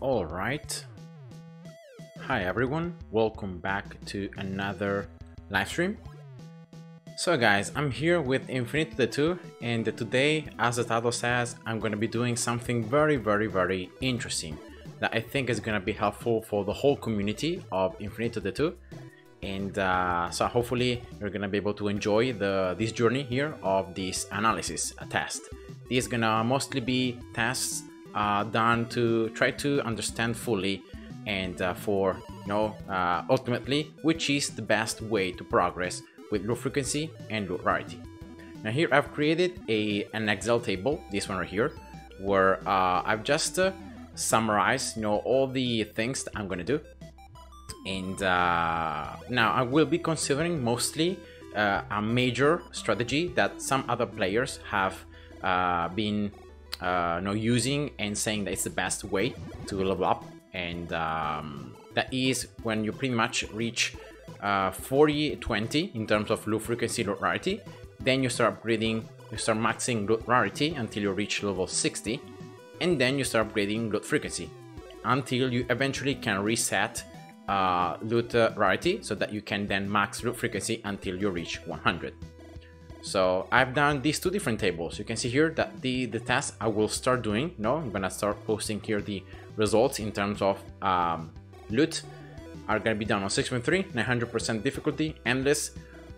All right. Hi everyone, welcome back to another live stream. So guys, I'm here with Infinitode 2 and today, as the title says, I'm going to be doing something very interesting that I think is going to be helpful for the whole community of Infinitode 2. And so hopefully you're going to be able to enjoy this journey here of this analysis test. This is going to mostly be tests done to try to understand fully and ultimately which is the best way to progress with loop frequency and loop rarity. Now here I've created an Excel table, this one right here, where I've just summarized all the things that I'm going to do. And now I will be considering mostly a major strategy that some other players have been using and saying that it's the best way to level up, and that is when you pretty much reach 40-20 in terms of loop frequency, loop rarity. Then you start upgrading, you start maxing loop rarity until you reach level 60, and then you start upgrading loop frequency until you eventually can reset loot rarity so that you can then max loot frequency until you reach 100. So I've done these two different tables. You can see here that the tasks I will start doing, I'm gonna start posting here the results in terms of loot are gonna be done on 6.3, 900% difficulty, endless.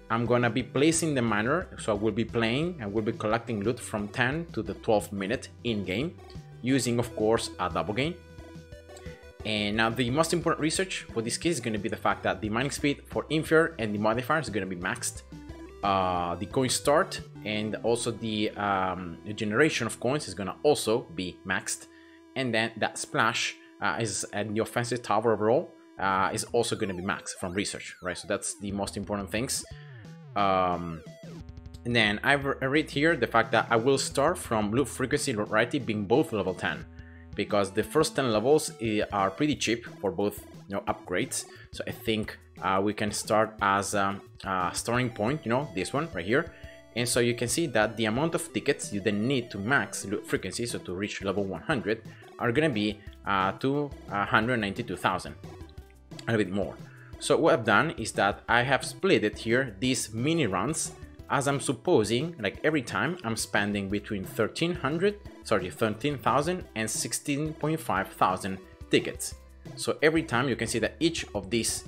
I'm gonna be placing the miner, so I will be playing and will be collecting loot from 10 to the 12th minute in game, using of course a double gain. And now the most important research for this case is going to be the fact that the mining speed for Infer and the modifier is going to be maxed. The coin start and also the generation of coins is going to also be maxed. And then that splash and the offensive tower overall is also going to be maxed from research, right? So that's the most important things. And then I've read here the fact that I will start from loop frequency and rarity being both level 10. Because the first 10 levels are pretty cheap for both upgrades. So I think we can start as a starting point, this one right here. And so you can see that the amount of tickets you then need to max loot frequency, so to reach level 100, are going to be 292,000, a little bit more. So what I've done is that I have split it here, these mini runs, as I'm supposing, like every time I'm spending between 13,000 and 16,500 tickets. So every time you can see that each of these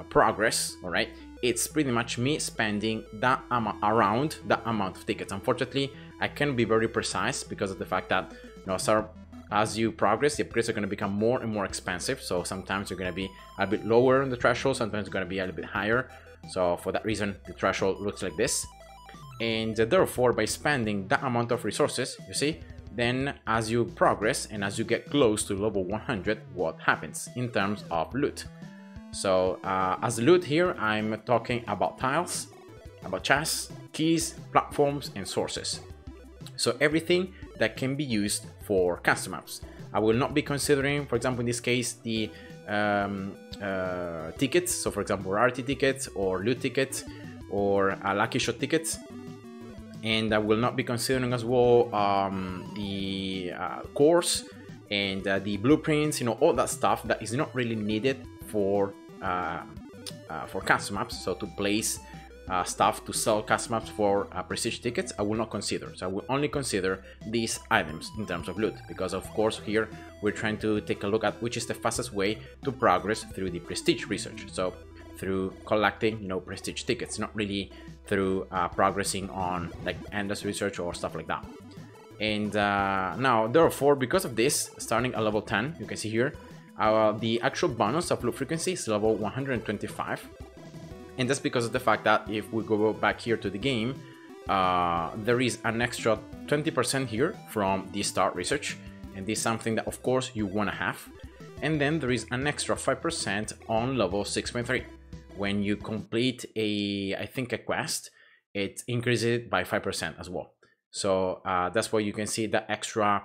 progress, all right, it's pretty much me spending that around that amount of tickets. Unfortunately, I can't be very precise because of the fact that as you progress, the upgrades are going to become more and more expensive. So sometimes you're going to be a bit lower on the threshold, sometimes it's going to be a little bit higher. So for that reason, the threshold looks like this. And therefore, by spending that amount of resources, you see, then as you progress and as you get close to level 100, what happens in terms of loot? So as loot here, I'm talking about tiles, about chests, keys, platforms, and sources. So everything that can be used for custom maps. I will not be considering, for example, in this case, the tickets, so for example rarity tickets or loot tickets or lucky shot tickets, and I will not be considering as well the cores and the blueprints, all that stuff that is not really needed for custom maps. So to place stuff to sell custom maps for prestige tickets, I will not consider. So I will only consider these items in terms of loot, because of course here we're trying to take a look at which is the fastest way to progress through the prestige research. So through collecting prestige tickets, not really through progressing on like endless research or stuff like that. And now therefore, because of this, starting at level 10, you can see here the actual bonus of loop frequency is level 125. And that's because of the fact that if we go back here to the game, there is an extra 20% here from the start research, and this is something that of course you want to have. And then there is an extra 5% on level 6.3. When you complete I think a quest, it increases it by 5% as well. So that's why you can see the extra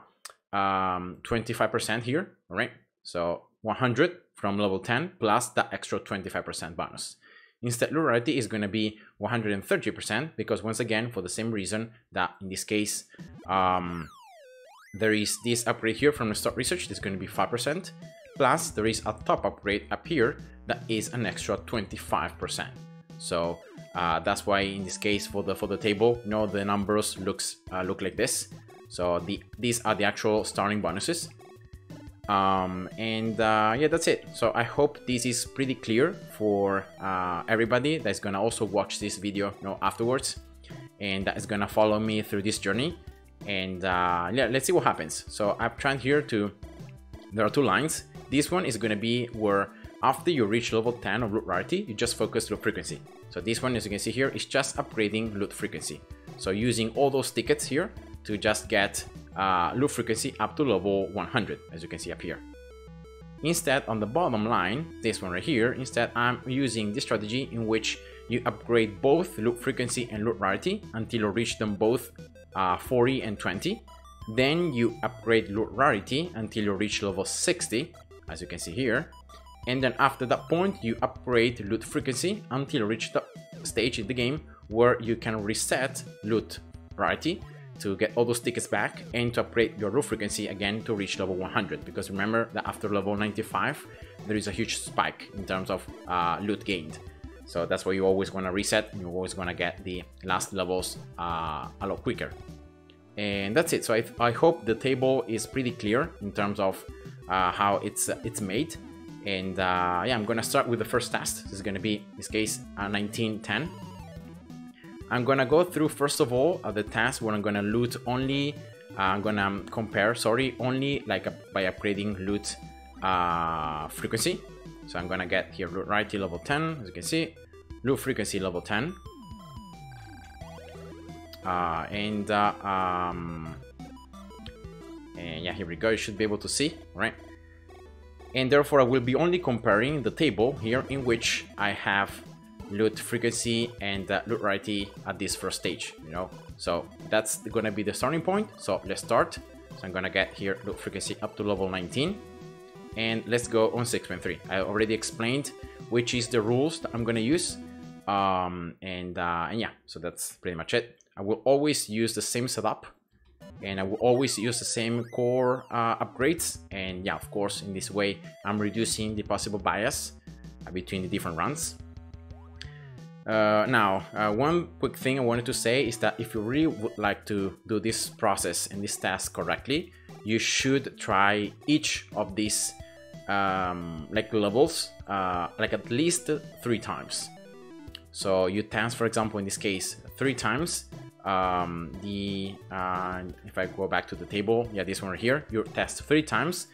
25% here, all right? So 100 from level 10 plus the extra 25% bonus. Instead, rarity is going to be 130%, because once again, for the same reason that in this case, there is this upgrade here from the stock research that's going to be 5%, plus there is a top upgrade up here that is an extra 25%. So that's why in this case for the table, you know, the numbers look like this. So these are the actual starting bonuses. Yeah, that's it. So I hope this is pretty clear for everybody that's gonna also watch this video, you know, afterwards, and that is gonna follow me through this journey. And yeah, let's see what happens. So I've tried here to, there are two lines. This one is gonna be where after you reach level 10 of loot rarity, you just focus loot frequency. So this one, as you can see here, is just upgrading loot frequency. So using all those tickets here to just get loot frequency up to level 100, as you can see up here. Instead, on the bottom line, this one right here, instead I'm using this strategy in which you upgrade both loot frequency and loot rarity until you reach them both 40 and 20. Then you upgrade loot rarity until you reach level 60, as you can see here. And then after that point, you upgrade loot frequency until you reach the stage in the game where you can reset loot rarity to get all those tickets back and to upgrade your loot frequency again to reach level 100. Because remember that after level 95, there is a huge spike in terms of loot gained. So that's why you always want to reset, and you're always going to get the last levels a lot quicker. And that's it. So I hope the table is pretty clear in terms of how it's made. And yeah, I'm gonna start with the first task. This is gonna be, in this case, 1910. I'm gonna go through first of all the task where I'm gonna loot only. I'm gonna compare, sorry, only like by upgrading loot frequency. So I'm gonna get here loot rarity level 10, as you can see, loot frequency level 10, and yeah, here we go. You should be able to see, right? And therefore I will be only comparing the table here in which I have loot frequency and loot rarity at this first stage, you know. So that's gonna be the starting point. So let's start. So I'm gonna get here loot frequency up to level 19, and let's go on 6.3. I already explained which is the rules that I'm gonna use, and yeah, so that's pretty much it. I will always use the same setup, and I will always use the same core upgrades. And yeah, of course, in this way, I'm reducing the possible bias between the different runs. Now, one quick thing I wanted to say is that if you really would like to do this process and this task correctly, you should try each of these like levels like at least 3 times. So you test, for example, in this case, 3 times. If I go back to the table, yeah, this one right here, you test 3 times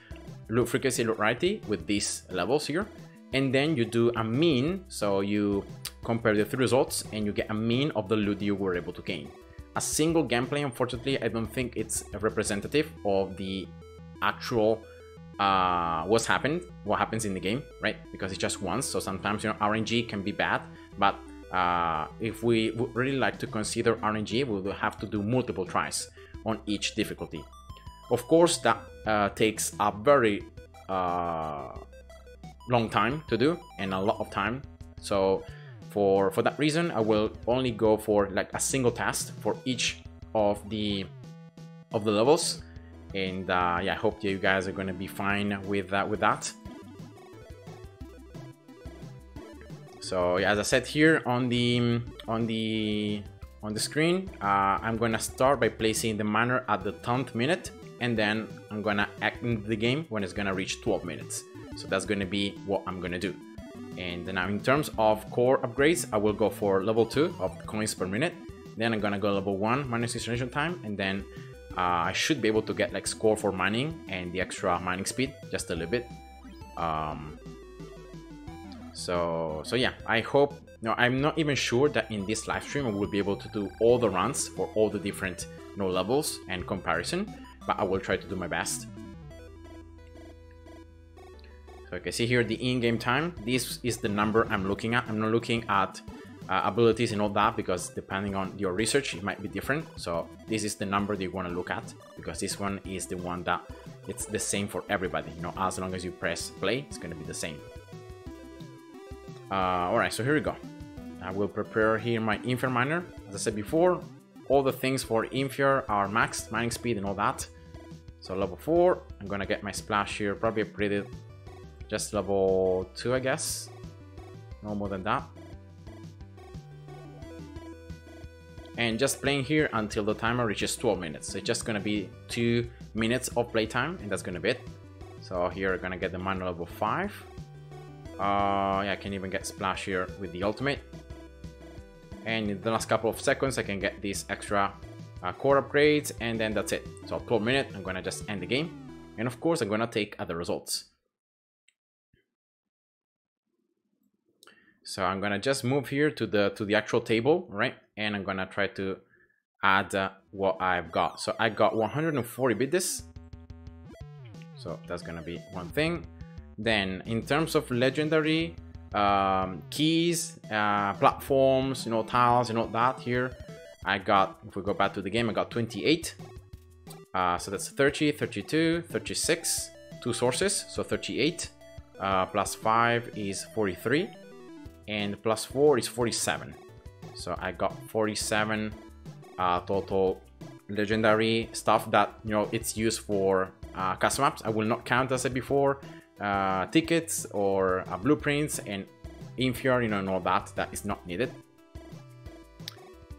loot frequency, loot rarity with these levels here, and then you do a mean. So you compare the 3 results and you get a mean of the loot you were able to gain. A single gameplay, unfortunately, I don't think it's representative of the actual what happens in the game, right? Because it's just once. So sometimes, you know, RNG can be bad, but if we would really like to consider RNG, we will have to do multiple tries on each difficulty. Of course, that takes a very long time to do and a lot of time. So for that reason, I will only go for like a single task for each of the levels. And yeah, I hope you guys are going to be fine with that. So yeah, as I said here on the screen, I'm gonna start by placing the miner at the 10th minute, and then I'm gonna end the game when it's gonna reach 12 minutes. So that's gonna be what I'm gonna do. And now in terms of core upgrades, I will go for level 2 of coins per minute. Then I'm gonna go level 1 minus installation time, and then I should be able to get like score for mining and the extra mining speed just a little bit. So yeah, I hope, no, I'm not even sure that in this live stream I will be able to do all the runs for all the different, you know, levels and comparison, but I will try to do my best. So you can see here the in-game time. This is the number I'm looking at. I'm not looking at abilities and all that, because depending on your research, it might be different. So this is the number that you want to look at, because this one is the one that it's the same for everybody. You know, as long as you press play, it's going to be the same. Alright, so here we go. I will prepare here my Infer miner. As I said before, all the things for Infer are maxed, mining speed and all that. So level 4, I'm gonna get my splash here, probably upgraded just level 2, I guess. No more than that. And just playing here until the timer reaches 12 minutes. So it's just gonna be 2 minutes of playtime, and that's gonna be it. So here I'm gonna get the mana level 5. Yeah, I can even get splash here with the ultimate. And in the last couple of seconds I can get these extra core upgrades, and then that's it. So 12 minutes, I'm gonna just end the game. And of course I'm gonna take other results. So I'm gonna just move here to the actual table, right? And I'm gonna try to add what I've got. So I got 140 biddies. So that's gonna be one thing. Then in terms of legendary keys, platforms, tiles, that here, I got, if we go back to the game, I got 28. So that's 30, 32, 36, 2 sources, so 38. Plus 5 is 43. And plus 4 is 47. So I got 47 total legendary stuff that, it's used for custom maps. I will not count, as I said before, tickets or blueprints and inferior, and all that is not needed.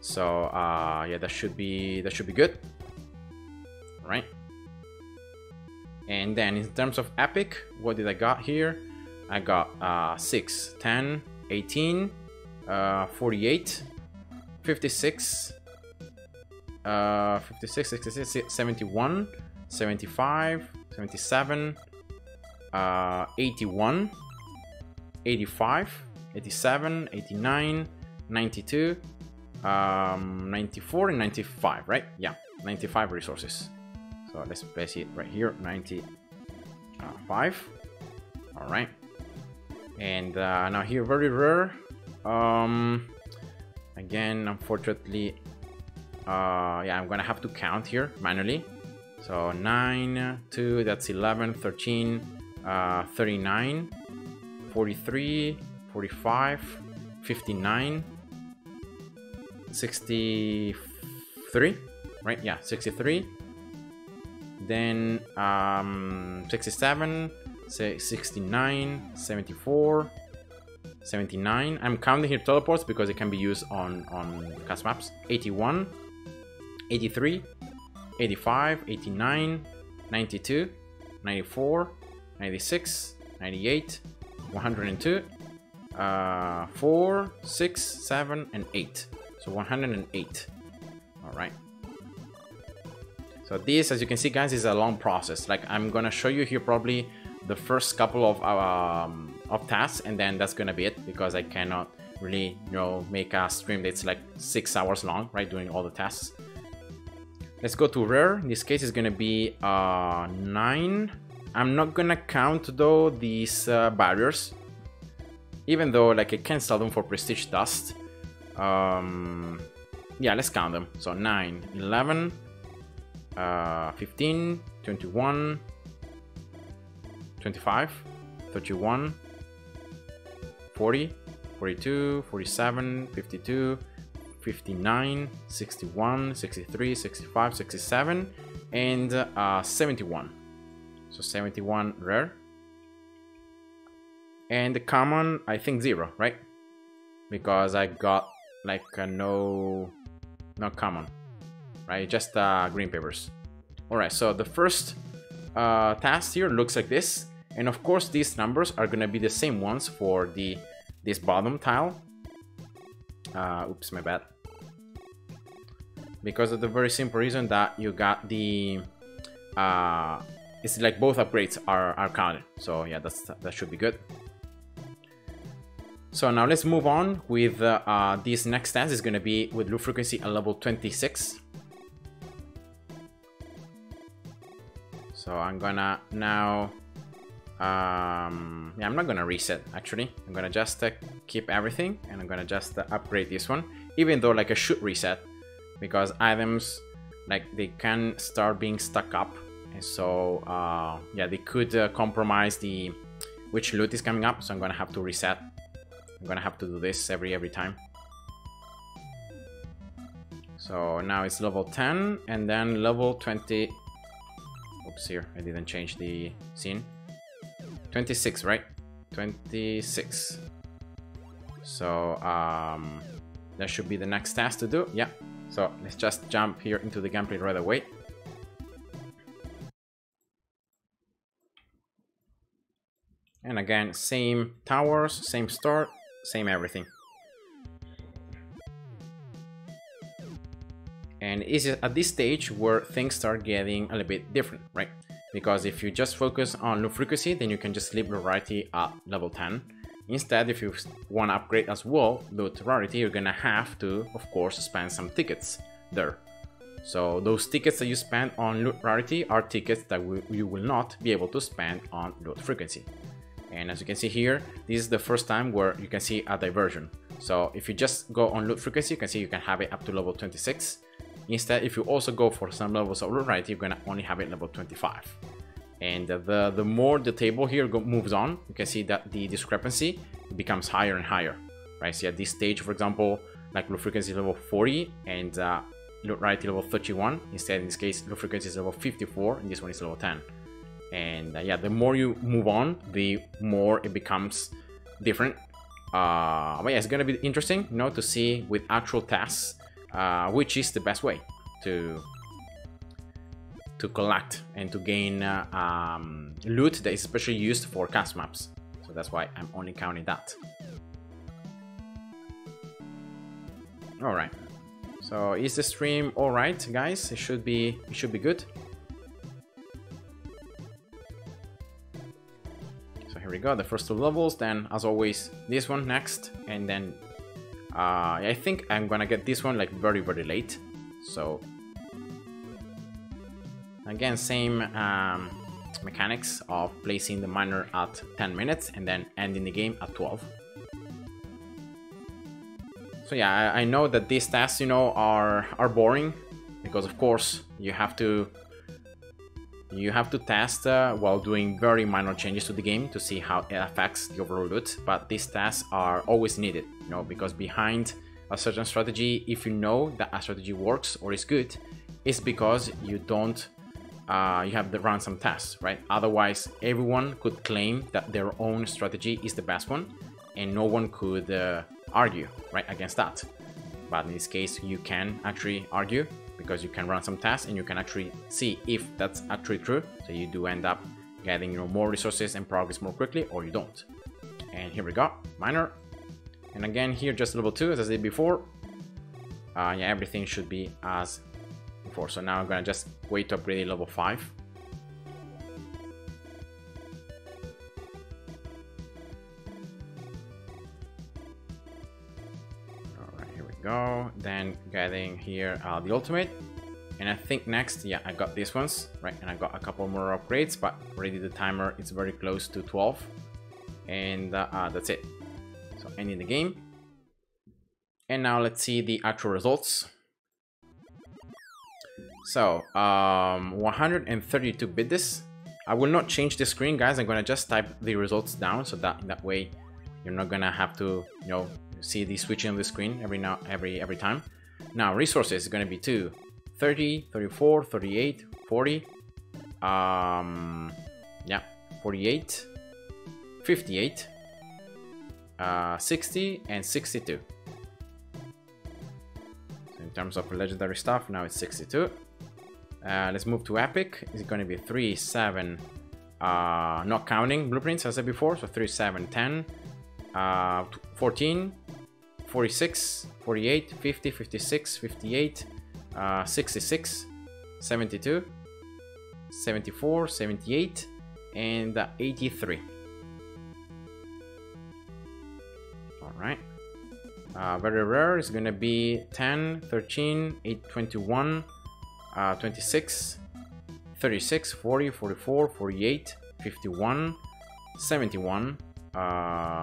So yeah, that should be good, right? And then in terms of epic, what did I got here? I got 6, 10, 18, 48, 56, 56, 66, 71, 75, 77, 81, 85, 87, 89, 92, 94, and 95, right? Yeah, 95 resources. So let's place it right here, 95. All right. And now here, very rare. Again, unfortunately, yeah, I'm gonna have to count here manually. So 9, 2, that's 11, 13, 39, 43, 45, 59, 63, right? Yeah, 63. Then 67, 69, 74, 79. I'm counting here teleports because it can be used on custom maps. 81, 83, 85, 89, 92, 94, 96, 98, 102, 4, 6, 7, and 8. So 108. All right. So this, as you can see, guys, is a long process. Like, I'm gonna show you here probably the first couple of tasks, and then that's gonna be it, because I cannot really, make a stream that's like 6 hours long, right, doing all the tasks. Let's go to rare. In this case, it's gonna be 9. I'm not gonna count though these barriers, even though like I can sell them for prestige dust. Yeah, let's count them. So 9, 11, 15, 21, 25, 31, 40, 42, 47, 52, 59, 61, 63, 65, 67, and 71. So 71 rare. And the common, I think 0, right? Because I got like no common, right? Just green papers. All right, so the first task here looks like this, and of course these numbers are gonna be the same ones for this bottom tile. Oops, my bad. Because of the very simple reason that you got the it's like both upgrades are counted. So yeah, that should be good. So now let's move on with this next task. Is going to be with loop frequency at level 26. So I'm gonna now yeah, I'm not gonna reset actually. I'm gonna just keep everything, and I'm gonna just upgrade this one, even though like I should reset, because items like they can start being stuck up, and so yeah, they could compromise which loot is coming up. So I'm gonna have to reset. I'm gonna have to do this every time. So now it's level 10, and then level 20. Oops, here, I didn't change the scene. 26, right? 26. So, that should be the next task to do. Yeah. So, let's just jump here into the gameplay right away. And again, same towers, same start, same everything. And it's at this stage where things start getting a little bit different, right? Because if you just focus on loot frequency, then you can just leave loot rarity at level 10. Instead, if you want to upgrade as well loot rarity, you're gonna have to, of course, spend some tickets there. So those tickets that you spend on loot rarity are tickets that you will not be able to spend on loot frequency. And as you can see here, this is the first time where you can see a diversion. So if you just go on loot frequency, you can see you can have it up to level 26. Instead, if you also go for some levels of loot rarity, you're gonna only have it level 25. And the more the table here moves on, you can see that the discrepancy becomes higher and higher, right? So at this stage, for example, like loot frequency level 40 and loot rarity level 31. Instead, in this case, loot frequency is level 54 and this one is level 10. And yeah, the more you move on, the more it becomes different. But yeah, it's gonna be interesting, you know, to see with actual tasks which is the best way to collect and to gain loot that is especially used for cast maps. So that's why I'm only counting that. All right. So is the stream all right, guys? It should be good. Here we go, the first two levels, then as always this one next, and then I think I'm gonna get this one like very late. So again, same mechanics of placing the miner at 10 minutes and then ending the game at 12. So yeah, I know that these tasks, you know, are boring because of course you have to test while doing very minor changes to the game to see how it affects the overall loot, but these tasks are always needed, you know, because behind a certain strategy, if you know that a strategy works or is good, it's because you don't you have to run some tests, right? Otherwise, everyone could claim that their own strategy is the best one, and no one could argue, right, against that. But in this case, you can actually argue, because you can run some tests and you can actually see if that's actually true. So you do end up getting, you know, more resources and progress more quickly, or you don't. And here we go, miner. And again here just level 2 as I did before. Yeah, everything should be as before. So now I'm gonna just wait to upgrade level 5. Go, then getting here the ultimate, and I think next, yeah, I got these ones, right, and I got a couple more upgrades, but already the timer is very close to 12, and that's it. So ending the game, and now let's see the actual results. So 132 bit this. I will not change the screen, guys. I'm gonna just type the results down, so that in that way you're not gonna have to, you know, see the switching on the screen every time. Now resources is going to be 2, 30, 34, 38, 40, yeah, 48, 58, 60, and 62. So in terms of legendary stuff, now it's 62. Let's move to epic. It's going to be 3, 7, not counting blueprints as I said before, so 3, 7, 10, 14, 46, 48, 50, 56, 58, 66, 72, 74, 78, and 83. Alright. Very rare is gonna be 10, 13, 8, 21, 26, 36, 40, 44, 48, 51, 71,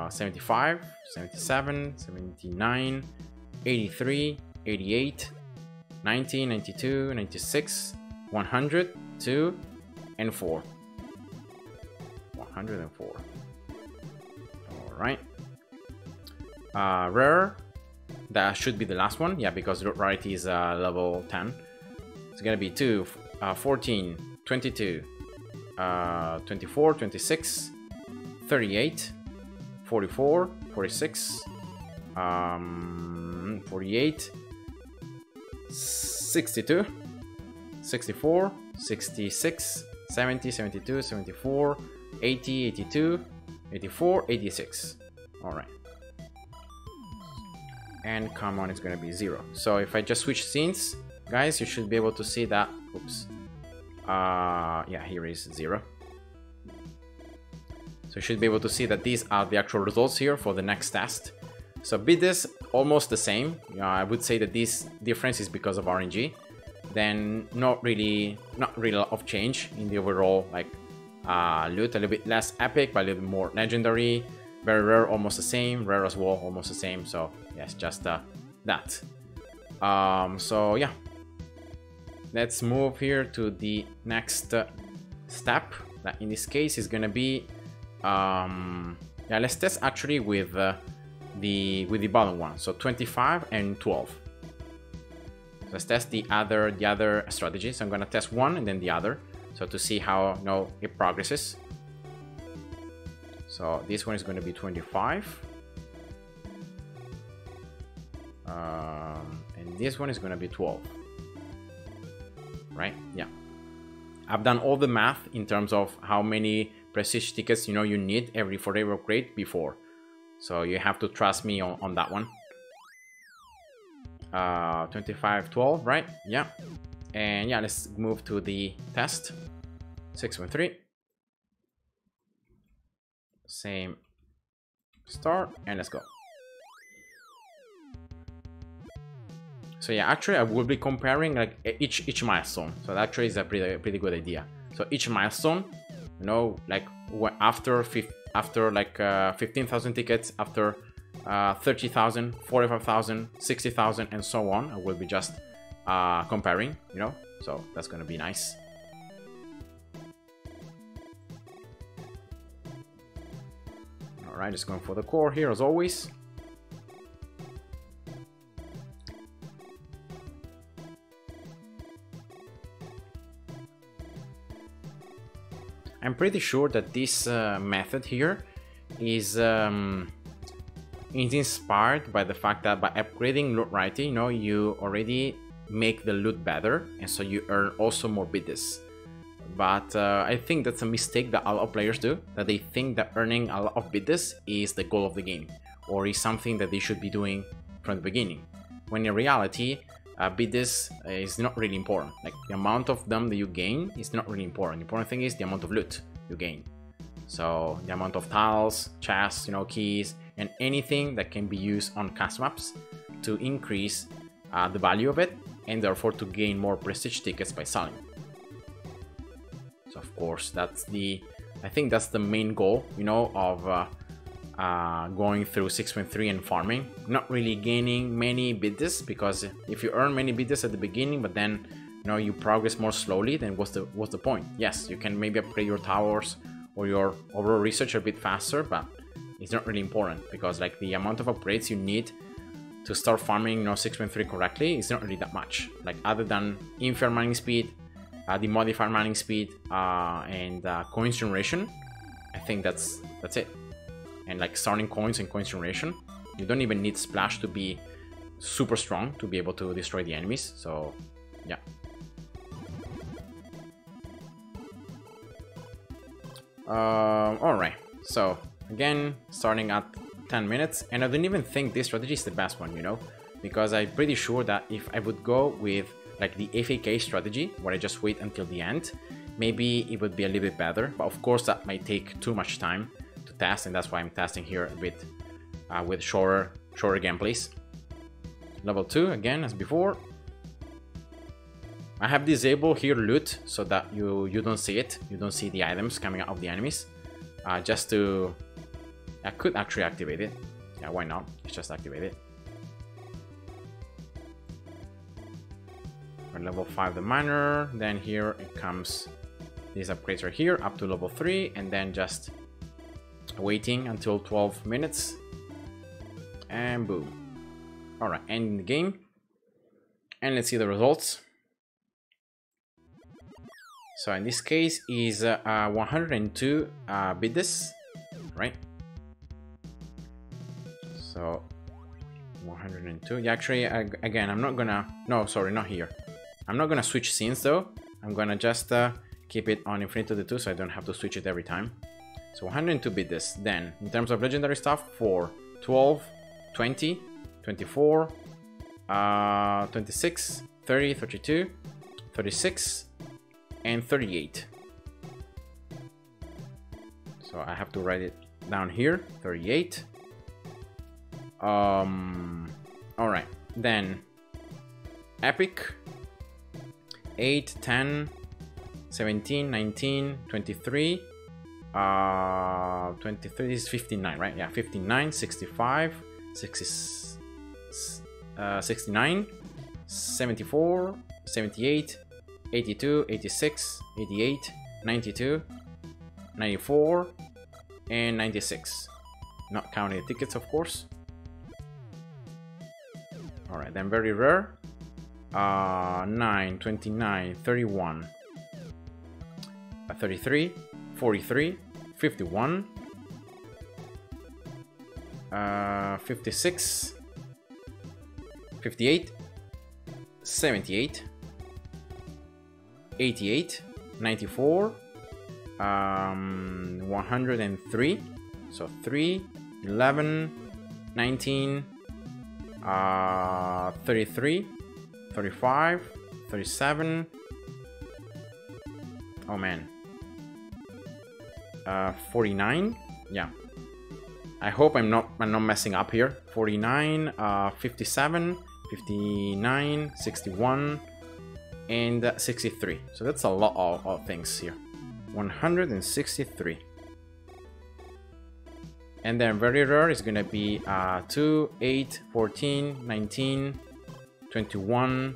75, 77, 79, 83, 88, 90, 92, 96, 100, 2, and 4. 104. Alright. Rare. That should be the last one. Yeah, because rarity is level 10. It's gonna be 2, 14, 22, 24, 26, 38, 44, 46, 48, 62, 64, 66, 70, 72, 74, 80, 82, 84, 86. Alright. And common is gonna be 0. So if I just switch scenes, guys, you should be able to see that. Oops. Yeah, here is 0. So you should be able to see that these are the actual results here for the next test. So bid is almost the same. I would say that this difference is because of RNG. Then not really a lot of change in the overall like loot. A little bit less epic, but a little bit more legendary. Very rare, almost the same. Rare as well, almost the same. So yes, just that. So yeah, let's move here to the next step. That in this case is gonna be yeah, let's test actually with the bottom one. So 25 and 12. Let's test the other strategies. I'm gonna test one and then the other, so to see how it progresses. So this one is going to be 25, and this one is going to be 12. Right? Yeah. I've done all the math in terms of how many prestige tickets you need for every upgrade before, so you have to trust me on that one. 25, 12, right? Yeah. And yeah, let's move to the test. 613. Same start, and let's go. So yeah, actually I will be comparing like each milestone. So that actually is a pretty good idea. So each milestone, like after like 15,000 tickets, after 30,000, 45,000, 60,000, and so on, I will be just comparing, so that's gonna be nice. Alright, just going for the core here as always. I'm pretty sure that this method here is inspired by the fact that by upgrading loot variety, you already make the loot better, and so you earn also more biddies. But I think that's a mistake that a lot of players do, that they think that earning a lot of biddies is the goal of the game, or is something that they should be doing from the beginning, when in reality biddies is not really important. Like, the amount of them that you gain is not really important. The important thing is the amount of loot you gain. So the amount of tiles, chests, keys, and anything that can be used on custom maps to increase the value of it, and therefore to gain more prestige tickets by selling. So of course I think that's the main goal, of going through 6.3 and farming. Not really gaining many biddies, because if you earn many biddies at the beginning, but then you progress more slowly, then what's the point? Yes, you can maybe upgrade your towers or your overall research a bit faster, but it's not really important, because like the amount of upgrades you need to start farming 6.3 correctly is not really that much. Like, other than infinite mining speed, the modified mining speed, and coins generation, I think that's it. And like starting coins and coins generation, you don't even need splash to be super strong to be able to destroy the enemies. So yeah. Alright, so again, starting at 10 minutes, and I don't even think this strategy is the best one, because I'm pretty sure that if I would go with like the FAK strategy, where I just wait until the end, maybe it would be a little bit better. But of course that might take too much time to test, and that's why I'm testing here a bit with shorter gameplays. Level 2 again as before. I have disabled here loot, so that you don't see it. You don't see the items coming out of the enemies. Just to... I could actually activate it. Yeah, why not? Let's just activate it. For level 5 the miner, then here it comes these upgrades right here up to level 3, and then just waiting until 12 minutes, and boom. Alright, ending the game, and let's see the results. So in this case is 102 bits, right? So 102. Yeah, actually, again, I'm not gonna. No, sorry, not here. I'm not gonna switch scenes though. I'm gonna just keep it on Infinitode 2 so I don't have to switch it every time. So 102 bits. Then, in terms of legendary stuff, 4, 12, 20, 24, 26, 30, 32, 36, and 38. So I have to write it down here. 38. Alright. Then, epic. 8, 10, 17, 19, 23. 23 is 59, right? Yeah, 59, 65, 69, 74, 78, 82, 86, 88, 92, 94, and 96. Not counting the tickets, of course. Alright, then very rare. 9, 29, 31, 33, 43, 51, 56, 58, 78, 88, 94, 103, so 3, 11, 19, 33, 35, 37, oh man, 49, yeah, I hope I'm not messing up here. 49, 57, 59, 61, and 63. So that's a lot of things here. 163. And then very rare is gonna be 2, 8, 14, 19, 21,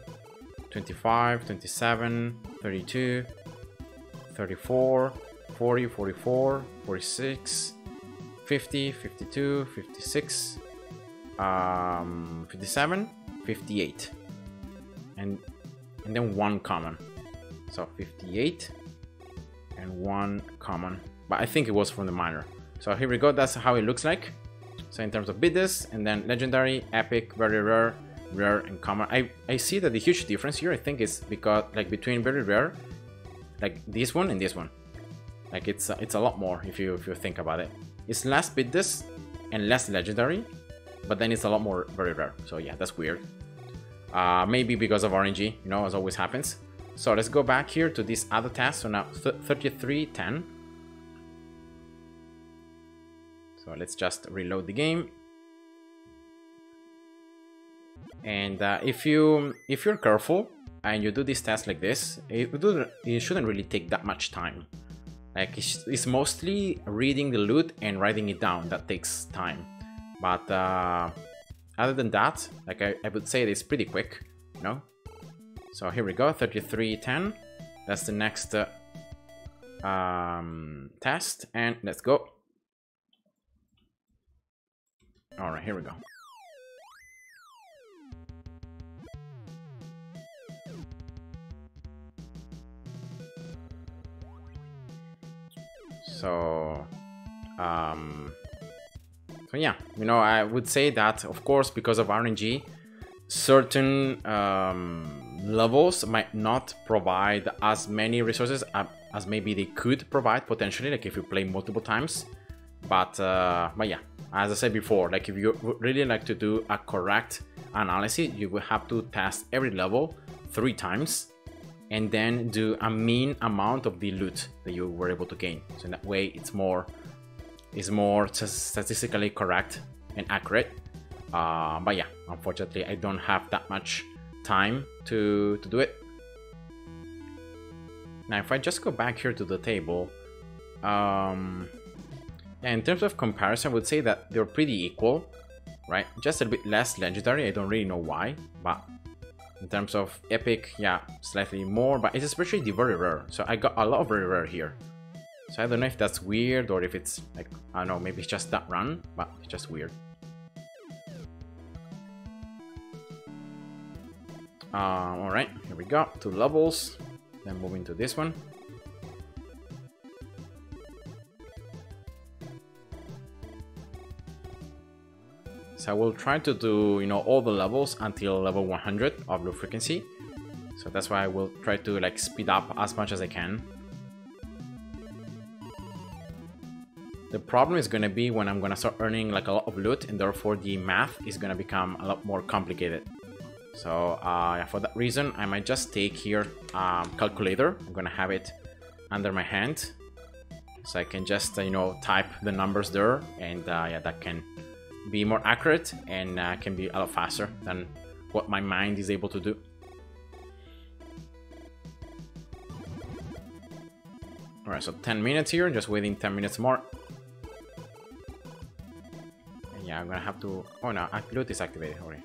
25, 27, 32, 34, 40, 44, 46, 50, 52, 56, 57, 58, and then one common. So 58 and one common, but I think it was from the minor. So here we go, that's how it looks like. So in terms of biddes, and then legendary, epic, very rare, rare, and common. I see that the huge difference here, I think, is because like between very rare, like this one and this one, like it's a lot more if you think about it. It's less biddes and less legendary, but then it's a lot more very rare. So yeah, that's weird. Maybe because of RNG, you know, as always happens. So let's go back here to this other task. So now 3310. So let's just reload the game. And if you're careful and you do this task like this, it shouldn't really take that much time. Like it's mostly reading the loot and writing it down that takes time. But other than that, like I would say it's pretty quick, you know. So here we go, 3310. That's the next test, and let's go. All right, here we go. So yeah, you know, I would say that, of course, because of RNG, certain levels might not provide as many resources as maybe they could provide potentially, like if you play multiple times. But yeah, as I said before, like if you really like to do a correct analysis, you will have to test every level 3 times and then do a mean amount of the loot that you were able to gain. So in that way, it's more statistically correct and accurate. But yeah, unfortunately, I don't have that much time to do it. Now, if I just go back here to the table, in terms of comparison, I would say that they're pretty equal, right? Just a bit less legendary. I don't really know why, but in terms of epic, yeah, slightly more, but it's especially the very rare. So I got a lot of very rare here. So I don't know if that's weird or if it's like, I don't know, maybe it's just that run, but it's just weird. All right, here we go, 2 levels. Then moving to this one. So I will try to do, you know, all the levels until level 100 of low frequency. So that's why I will try to like speed up as much as I can. The problem is gonna be when I'm gonna start earning like a lot of loot, and therefore the math is gonna become a lot more complicated. So yeah, for that reason, I might just take here calculator. I'm gonna have it under my hand, so I can just you know, type the numbers there, and yeah, that can be more accurate and can be a lot faster than what my mind is able to do. Alright, so 10 minutes here, just waiting 10 minutes more. And yeah, I'm gonna have to... Oh no, loot is activated already.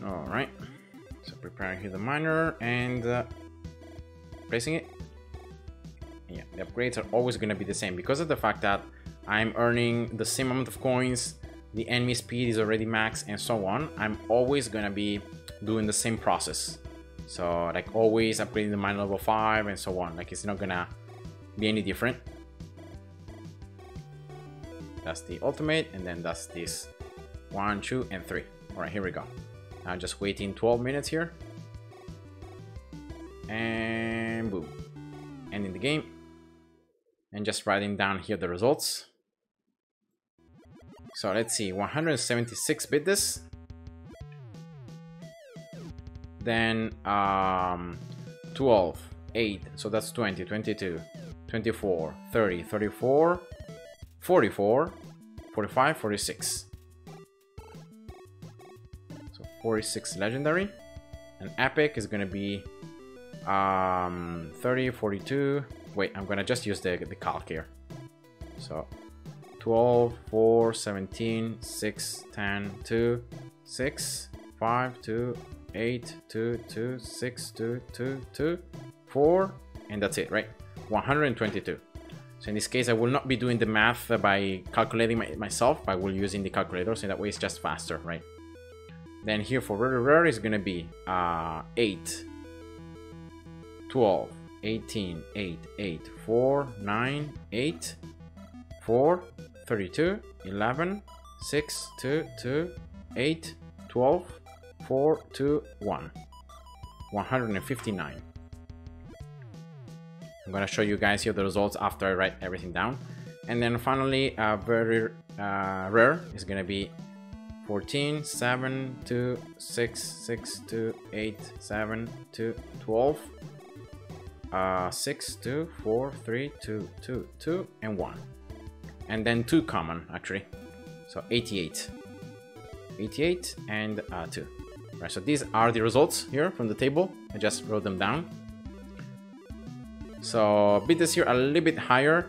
Alright, so preparing here the miner and placing it. Yeah, the upgrades are always gonna be the same because of the fact that I'm earning the same amount of coins, the enemy speed is already max, and so on. I'm always gonna be doing the same process. So like always upgrading the miner level 5 and so on. Like it's not gonna be any different. That's the ultimate, and then that's this 1, 2, and 3. All right, here we go. Now just waiting 12 minutes here. And boom. Ending the game. And just writing down here the results. So let's see, 176 bit this. Then 12, 8, so that's 20, 22, 24, 30, 34, 44, 45, 46. So 46 legendary. And epic is gonna be 30, 42. Wait, I'm gonna just use the calc here. So 12, 4, 17, 6, 10, 2, 6, 5, 2, 8, 2, 2, 6, 2, 2, 2, 4, and that's it, right? 122. So in this case, I will not be doing the math by calculating myself, but I will using the calculator, so that way it's just faster, right? Then here for rare is gonna be 8, 12, 18, 8, 8, 4, 9, 8, 4, 32, 11, 6, 2, 2, 8, 12, 4, 2, 1. 159. I'm gonna show you guys here the results after I write everything down. And then finally, very rare is gonna be 14, 7, 2, 6, 6, 2, 8, 7, 2, 12, 6, 2, 4, 3, 2, 2, 2, and 1. And then 2 common, actually. So 88. 88 and 2. Right, so these are the results here from the table. I just wrote them down. So bit this here a little bit higher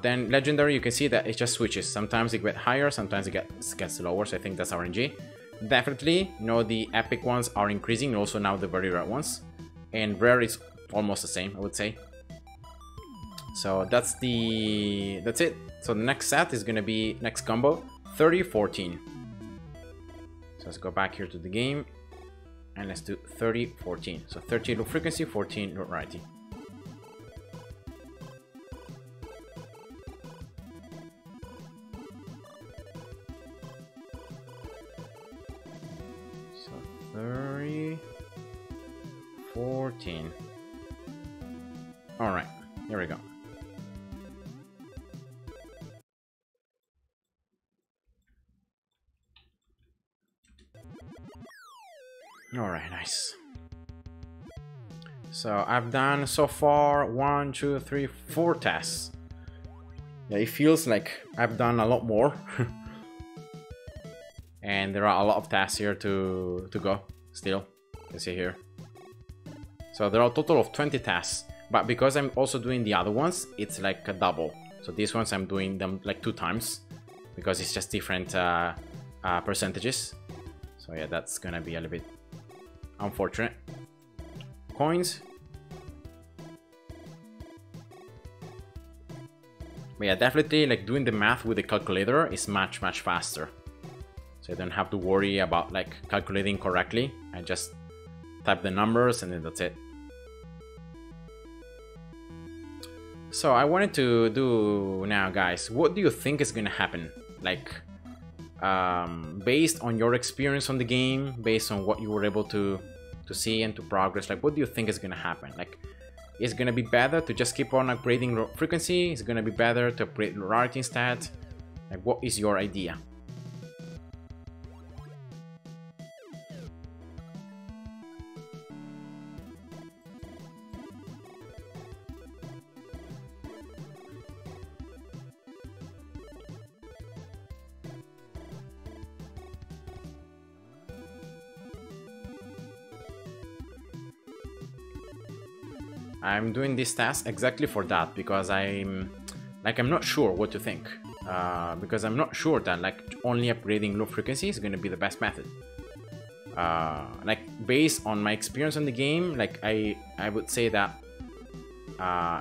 than legendary. You can see that it just switches. Sometimes it gets higher, sometimes it gets lower. So I think that's RNG. Definitely, you know, the epic ones are increasing, and also now the very rare ones. And rare is almost the same, I would say. So that's it. So the next set is gonna be next combo 30-14. So let's go back here to the game and let's do 30-14. So 30 low frequency, 14 low rarity. So 30, 14. All right, here we go. All right, nice. So I've done so far 1, 2, 3, 4 tests. Yeah, it feels like I've done a lot more. And there are a lot of tasks here to go still. You can see here. So there are a total of 20 tasks, but because I'm also doing the other ones, it's like a double. So these ones I'm doing them like 2 times because it's just different percentages. So yeah, that's gonna be a little bit unfortunate. Coins. But yeah, definitely like doing the math with the calculator is much faster. So I don't have to worry about like calculating correctly. I just type the numbers and then that's it. So I wanted to do now, guys, what do you think is gonna happen? Like, based on your experience on the game, based on what you were able to see and to progress, like what do you think is gonna happen? Like, is it gonna be better to just keep on upgrading frequency? Is it gonna be better to upgrade rarity instead? Like, what is your idea? I'm doing this task exactly for that, because I'm not sure what to think, because I'm not sure that like only upgrading low frequency is going to be the best method. Like, based on my experience on the game, like I would say that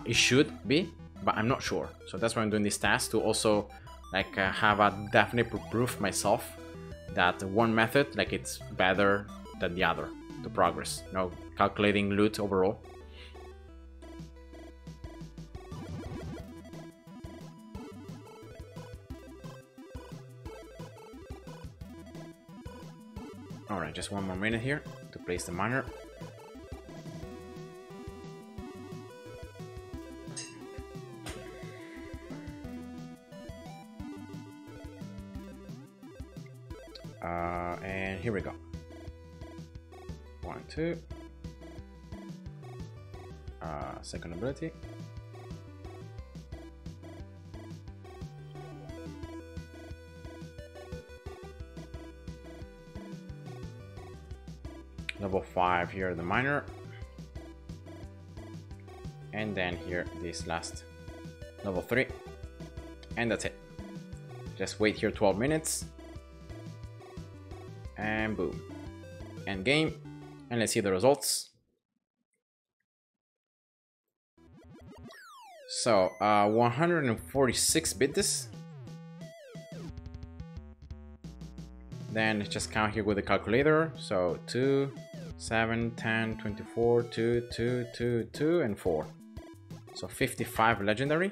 it should be, but I'm not sure. So that's why I'm doing this task, to also like have a definite proof myself that one method, like, it's better than the other to progress, you know, calculating loot overall. Alright, just one more minute here to place the miner. And here we go. 1, 2. Second ability. Level 5 here, the miner. And then here, this last level 3. And that's it. Just wait here 12 minutes. And boom. End game. And let's see the results. So, 146 bits. Then let's just count here with the calculator. So 2, 7, 10, 24, 2, 2, 2, 2, and 4. So 55 legendary.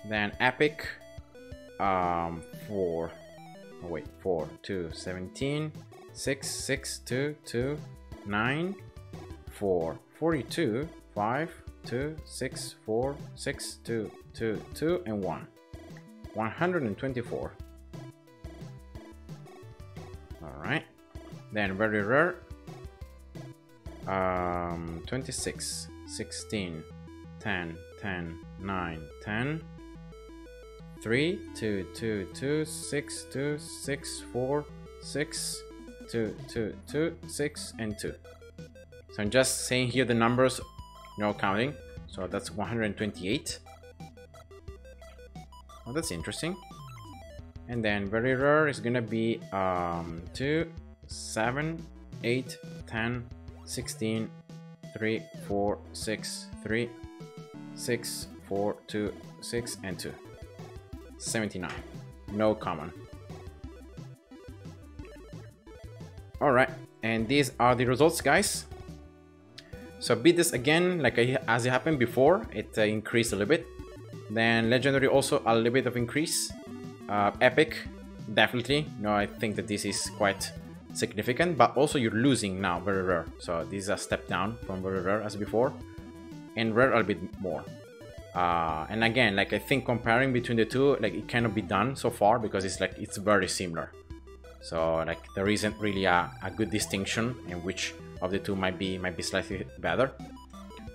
Then epic. 4. Oh wait, 4, 2, 17, 6, 6, 2, 2, 9, 4, 42, 5, 2, 6, 4, 6, 2, 2, 2, and 1. 124. Alright. Then very rare. 26, 16, 10, 10, 9, 10. 3, 2, 2, 2, 6, 2, 6, 4, 6, 2, 2, 2, 6, and 2. So I'm just saying here the numbers, no counting. So that's 128. Oh, that's interesting. And then very rare is gonna be 2, 7, 8, 10, 16, 3, 4, 6, 3, 6, 4, 2, 6, and 2. 79. No common. Alright, and these are the results, guys. So beat this again, like as it happened before, it increased a little bit. Then legendary also a little bit of increase. Epic, definitely. No, I think that this is quite significant, but also you're losing now, very rare. So this is a step down from very rare as before. And rare a little bit more. And again, like I think comparing between the two, like it cannot be done so far because it's very similar. So like there isn't really a good distinction in which of the two might be slightly better.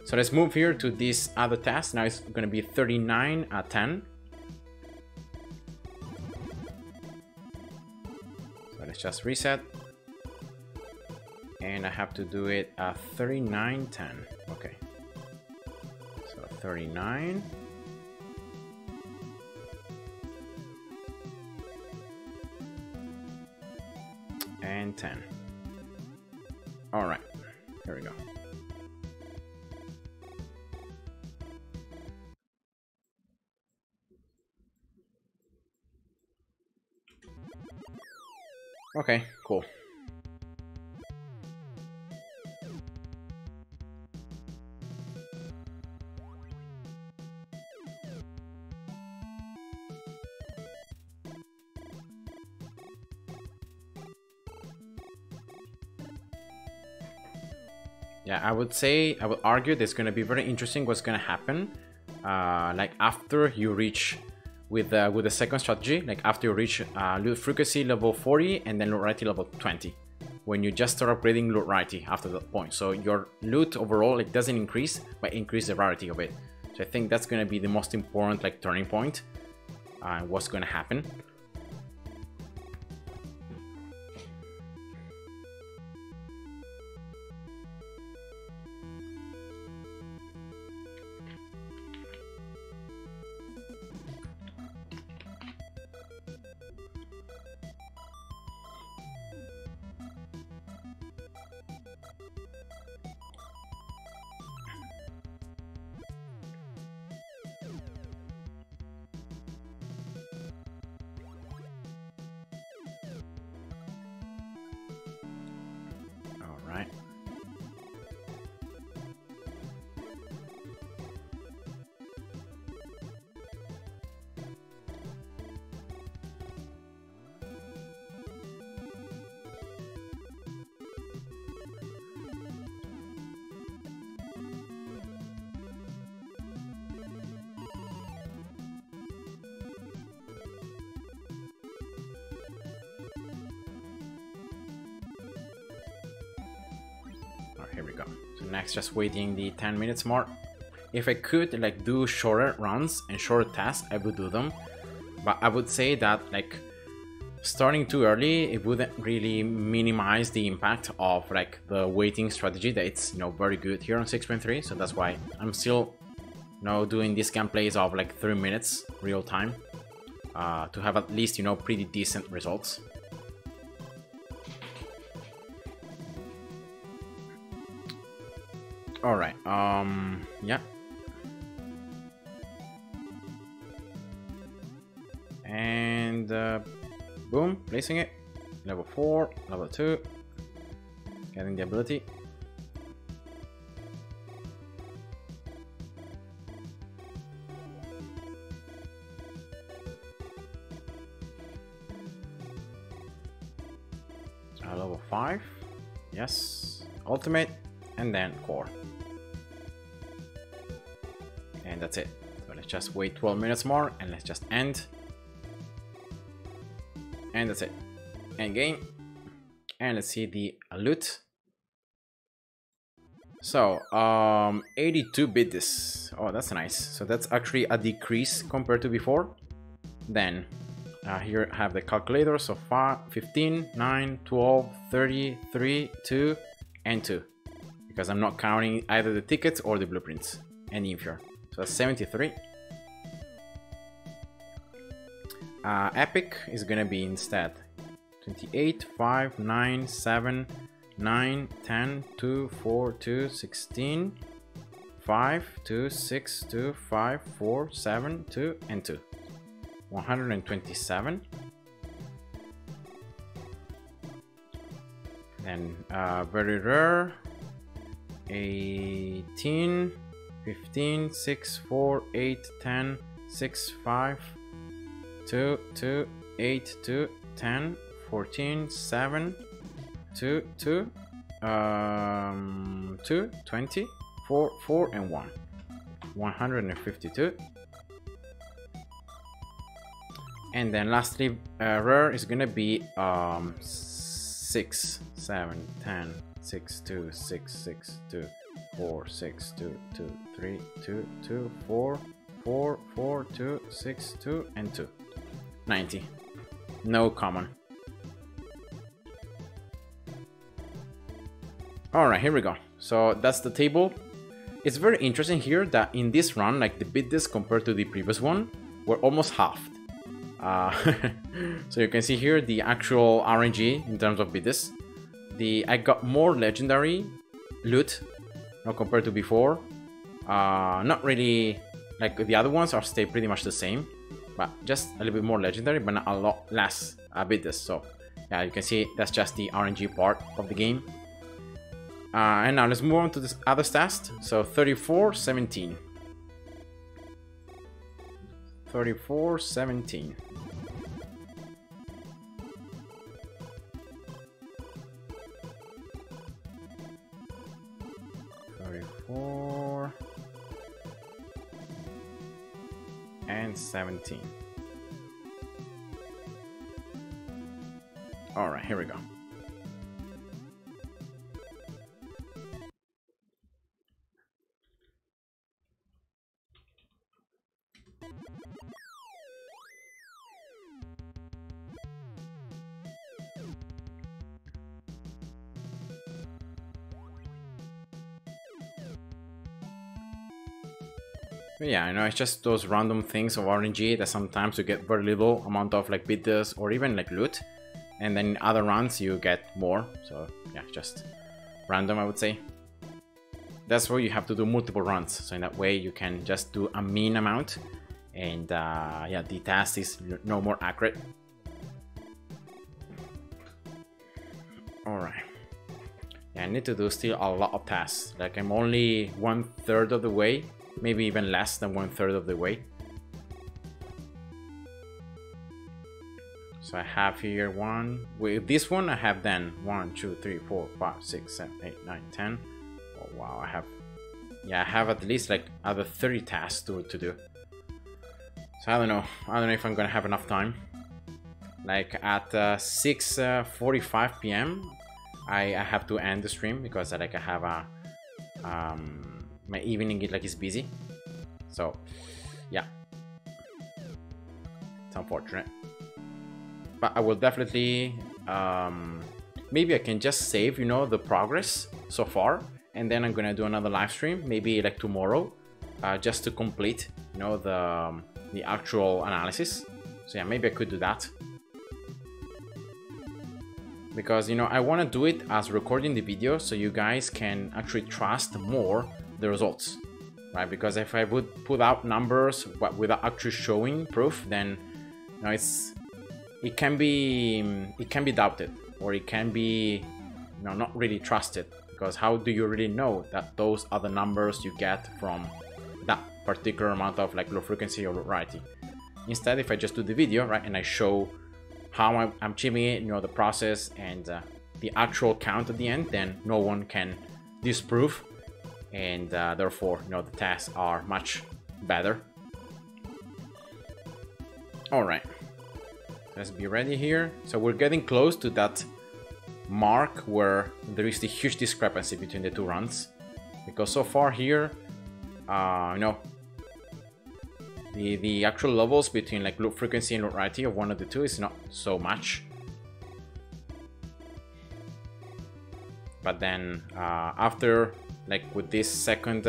So let's move here to this other task. Now it's going to be 39 at 10. So let's just reset. And I have to do it at 39:10. Okay. So 39. And 10. All right. Here we go. Okay, cool. yeah, I would argue that's going to be very interesting what's going to happen like after you reach with the second strategy, like after you reach loot frequency level 40 and then loot rarity level 20, when you just start upgrading loot rarity after that point. So your loot overall, it doesn't increase, but increase the rarity of it. So I think that's going to be the most important like turning point, what's going to happen. Right. Here we go. So next, just waiting the 10 minutes mark. If I could like do shorter runs and shorter tasks, I would do them. But I would say that like starting too early, it wouldn't really minimize the impact of like the waiting strategy that it's, you know, very good here on 6.3. So that's why I'm still, you know, doing these gameplays of like 3 minutes real time to have at least, you know, pretty decent results. All right. Yeah. And boom, placing it. Level 4, level 2. Getting the ability. Level 5. Yes. Ultimate. And then core. And that's it. So let's just wait 12 minutes more and let's just end. And that's it. End game. And let's see the loot. So 82 bit this. Oh, that's nice. So that's actually a decrease compared to before. Then here I have the calculator. So 5, 15, 9, 12, 30, 3, 2, and 2. Because I'm not counting either the tickets or the blueprints and the inferior. So that's 73. Epic is gonna be instead 28, 5, 9, 7, 9, 10, 2, 4, 2, 16, 5, 2, 6, 2, 5, 4, 7, 2, and 2. 127. Then very rare. 18, 15, 6, 4, 8, 10, 6, 5, 2, 2, 8, 2, 10, 14, 7, 2, 2, 2, 20, 4, 4, and 1. 152. And then lastly, rare is gonna be 6, 7, 10, 6, 2, 6, 6, 2, 4, 6, 2, 2, 3, 2, 2, 4, 4, 4, 2, 6, 2, and 2. 90. No common. Alright, here we go. So that's the table. It's very interesting here that in this run, like the bid disc compared to the previous one, were almost halved. So you can see here the actual RNG in terms of bid disc. I got more legendary loot, compared to before. Not really, like the other ones are stay pretty much the same, but just a little bit more legendary, but not a lot less bid disc. So yeah, you can see that's just the RNG part of the game. And now let's move on to this other stats. So 34, 17. 34, 17. and 17. All right, here we go. But yeah, I know it's just those random things of RNG that sometimes you get very little amount of like bitters or even like loot, and then in other runs you get more. So yeah, just random, I would say. That's why you have to do multiple runs, so in that way you can just do a mean amount, and yeah, the task is no more accurate. All right. Yeah, I need to do still a lot of tasks. Like I'm only 1/3 of the way. Maybe even less than 1/3 of the way. So I have here with this one I have then 1, 2, 3, 4, 5, 6, 7, 8, 9, 10. Oh wow, I have at least like other 30 tasks to do. So I don't know if I'm gonna have enough time. Like at 6:45 p.m. I have to end the stream because like I have a my evening is busy, so yeah, it's unfortunate, but I will definitely maybe I can just save, you know, the progress so far, and then I'm gonna do another live stream maybe like tomorrow, just to complete, you know, the actual analysis. So yeah, maybe I could do that, because, you know, I want to do it as recording the video so you guys can actually trust more the results, right? Because if I would put out numbers but without actually showing proof, then, you know, it can be doubted, or it can be, you know, not really trusted, because how do you really know that those are the numbers you get from that particular amount of like low frequency or rarity? Instead, if I just do the video, right, and I show how I'm achieving it, you know, the process and the actual count at the end, then no one can disprove, and therefore, you know, the tests are much better. All right, let's be ready here. So we're getting close to that mark where there is the huge discrepancy between the two runs, because so far here, you know, the actual levels between like loop frequency and loop rarity of one of the two is not so much. But then after, like with this second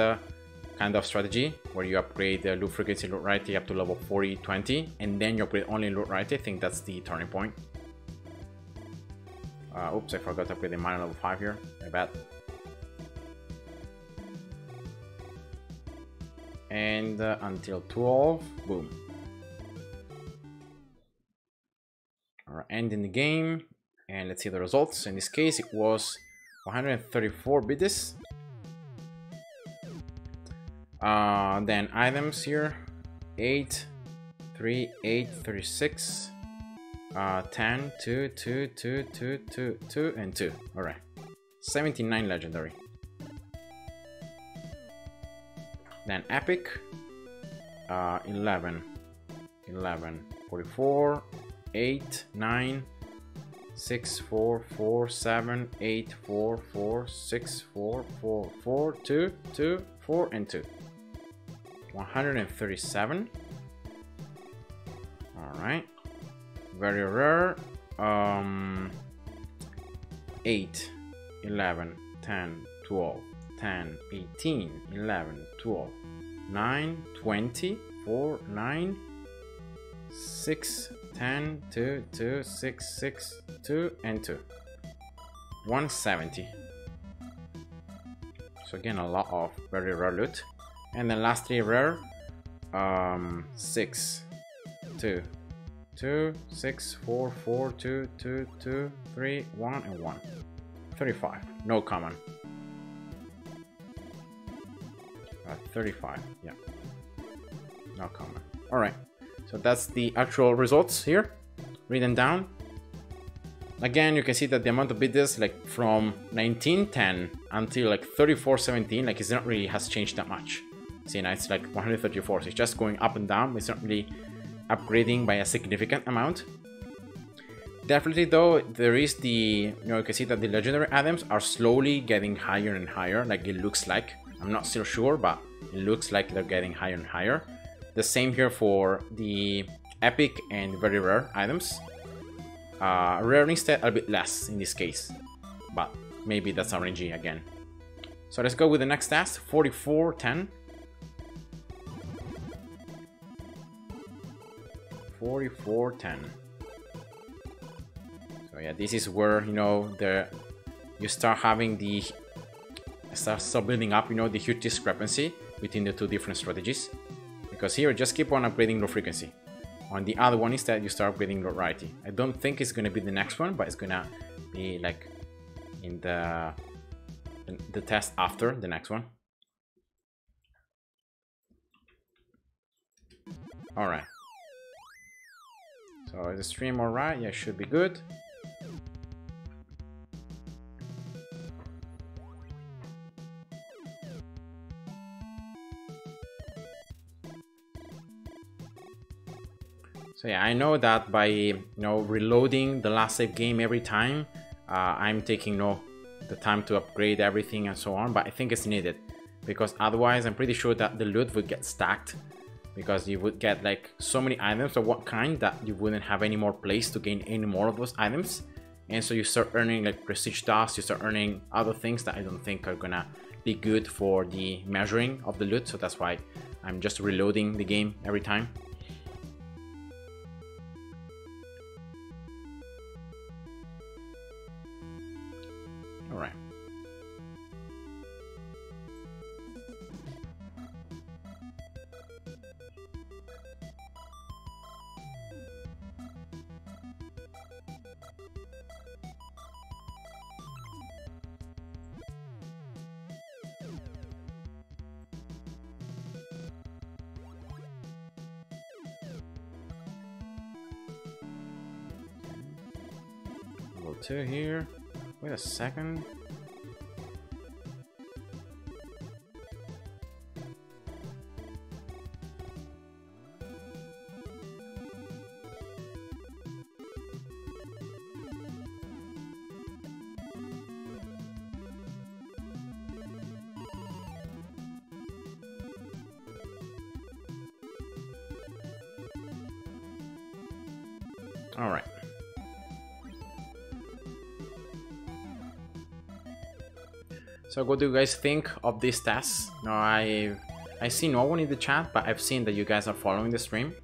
kind of strategy where you upgrade the loop frequency and loop rarity up to level 40-20, and then you upgrade only loop rarity, I think that's the turning point. Oops, I forgot to upgrade the mana level 5 here, my bad. And until 12, boom. Alright, ending the game, and let's see the results. In this case, it was 134 bits. Then items here, 8, 3, 8, 36, 10, 2, 2, 2, 2, 2, 2, and 2. Alright, 79 legendary. Then epic, 11, 44, 8, 9, 6, 4, 4, 7, 8, 4, 4, 6, 4, 4, 4, 2, 2, 4, and 2. 137. Alright. Very rare. 8, 11, 10, 12, 10, 18, 11, 12, 9, 20, 4, 9, 6, 10, 2, 2, 6, 6, 2, and 2. 170. So again, a lot of very rare loot. And then lastly rare, 6, 2, 2, 6, 4, 4, 2, 2, 2, 3, 1, and 1. 35. No common. 35, yeah. No common. Alright. So that's the actual results here, written down. Again, you can see that the amount of bits, like from 1910 until like 3417, like it's not really has changed that much. See, now it's like 134, so it's just going up and down. It's not really upgrading by a significant amount. Definitely though, there is the, you can see that the legendary items are slowly getting higher and higher, like it looks like. I'm not still sure, but it looks like they're getting higher and higher. The same here for the epic and very rare items. Rare instead a bit less in this case, but maybe that's RNG again. So let's go with the next task, 4410. 4410. So yeah, this is where, you start having the start building up, the huge discrepancy between the two different strategies. Because here, just keep on upgrading low frequency. On the other one, instead, you start upgrading low rarity. I don't think it's gonna be the next one, but it's gonna be like in the test after the next one. All right. So is the stream all right? Yeah, should be good. So yeah, I know that by reloading the last save game every time, I'm taking the time to upgrade everything and so on, but I think it's needed because otherwise I'm pretty sure that the loot would get stacked because you would get like so many items of what kind that you wouldn't have any more place to gain any more of those items, and so you start earning like prestige dust, you start earning other things that I don't think are gonna be good for the measuring of the loot. So that's why I'm just reloading the game every time. All right. Level 2 here. Wait a second. All right. So what do you guys think of this test? No, I see no one in the chat, but I've seen that you guys are following the stream.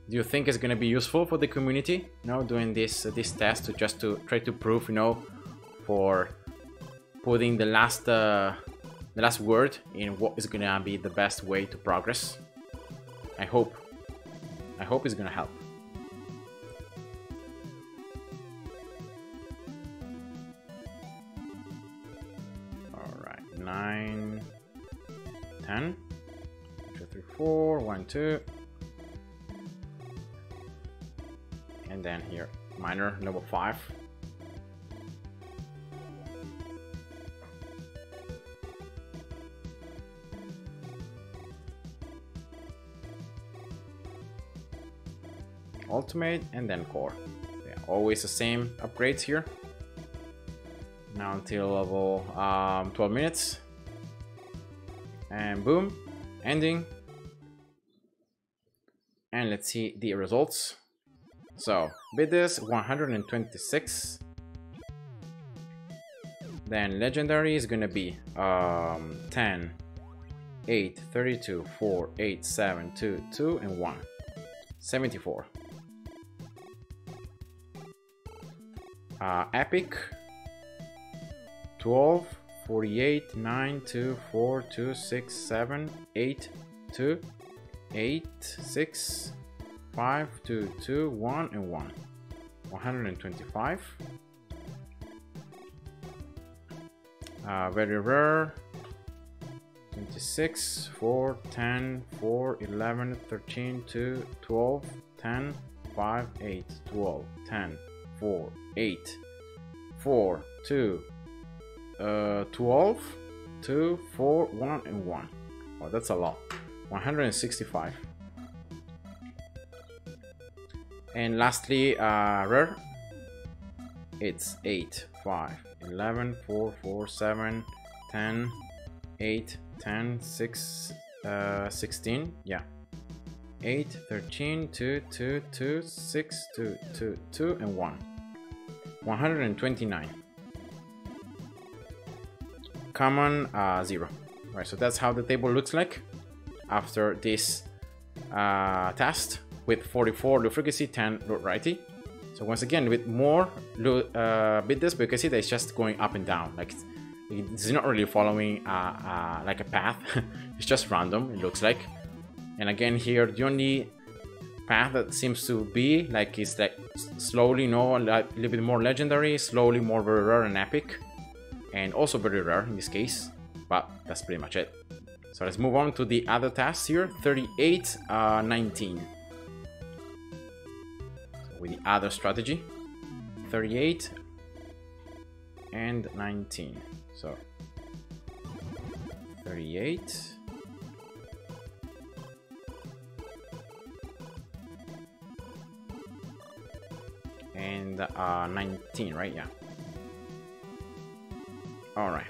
Do you think it's gonna be useful for the community, doing this test to try to prove, for putting the last word in what is gonna be the best way to progress? I hope it's gonna help. All right, 9, 10, 2, 3, 4, 1, 2, and then here minor level 5. Ultimate and then core. Yeah, always the same upgrades here. Now until level 12 minutes. And boom, ending. And let's see the results. So bid is 126. Then legendary is gonna be 10, 8, 32, 4, 8, 7, 2, 2, and 1. 74. Epic 12, 48, 9, 2, 4, 2, 6, 7, 8, 2, 8, 6, 5, 2, 2, 1, and 1. 125. Very rare. 26, 4, 10, 4, 11, 13, 2, 12, 10, 5, 8, 12, 10, 4, 8, 4, 2, 12, 2, 4, 1, and 1. Oh, that's a lot. 165. And lastly, rare. It's 8, 5, 11, 4, 4, 7, 10, 8, 10, 6, 16. Yeah. 8, 13, 2, 2, 2, 6, 2, 2, 2, and 1. 129. Common 0. Right, so that's how the table looks like after this test with 44 loot frequency, 10 loot variety. So once again, with more bit this, but you can see that it's just going up and down. Like it's not really following like a path. It's just random, it looks like. And again here, the only path that seems to be like is like slowly, no, like a little bit more legendary, slowly more very rare and epic, and also very rare in this case. But that's pretty much it. So let's move on to the other tasks here. 38, 19. So with the other strategy, 38 and 19. So 38. And 19, right? Yeah. All right.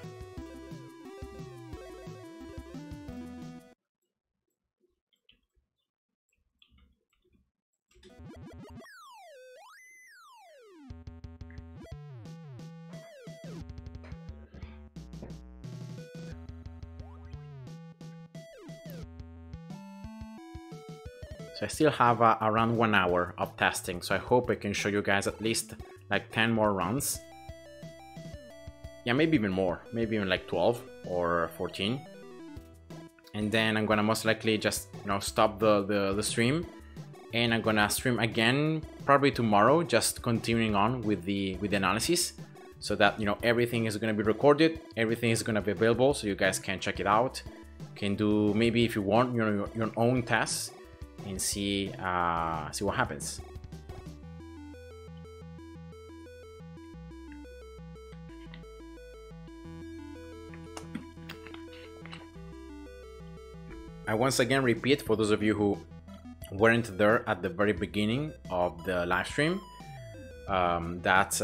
So I still have around 1 hour of testing, so I hope I can show you guys at least like 10 more runs. Yeah, maybe even more, maybe even like 12 or 14. And then I'm gonna most likely just, you know, stop the stream, and I'm gonna stream again probably tomorrow, just continuing on with the analysis, so that, you know, everything is gonna be recorded, everything is gonna be available, so you guys can check it out, can do maybe if you want, you know, your own tests, and see what happens. I once again repeat, for those of you who weren't there at the very beginning of the live stream, that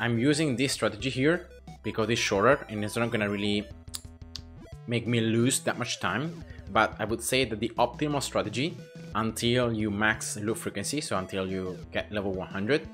I'm using this strategy here because it's shorter and it's not gonna really make me lose that much time. But I would say that the optimal strategy until you max loot frequency, so until you get level 100,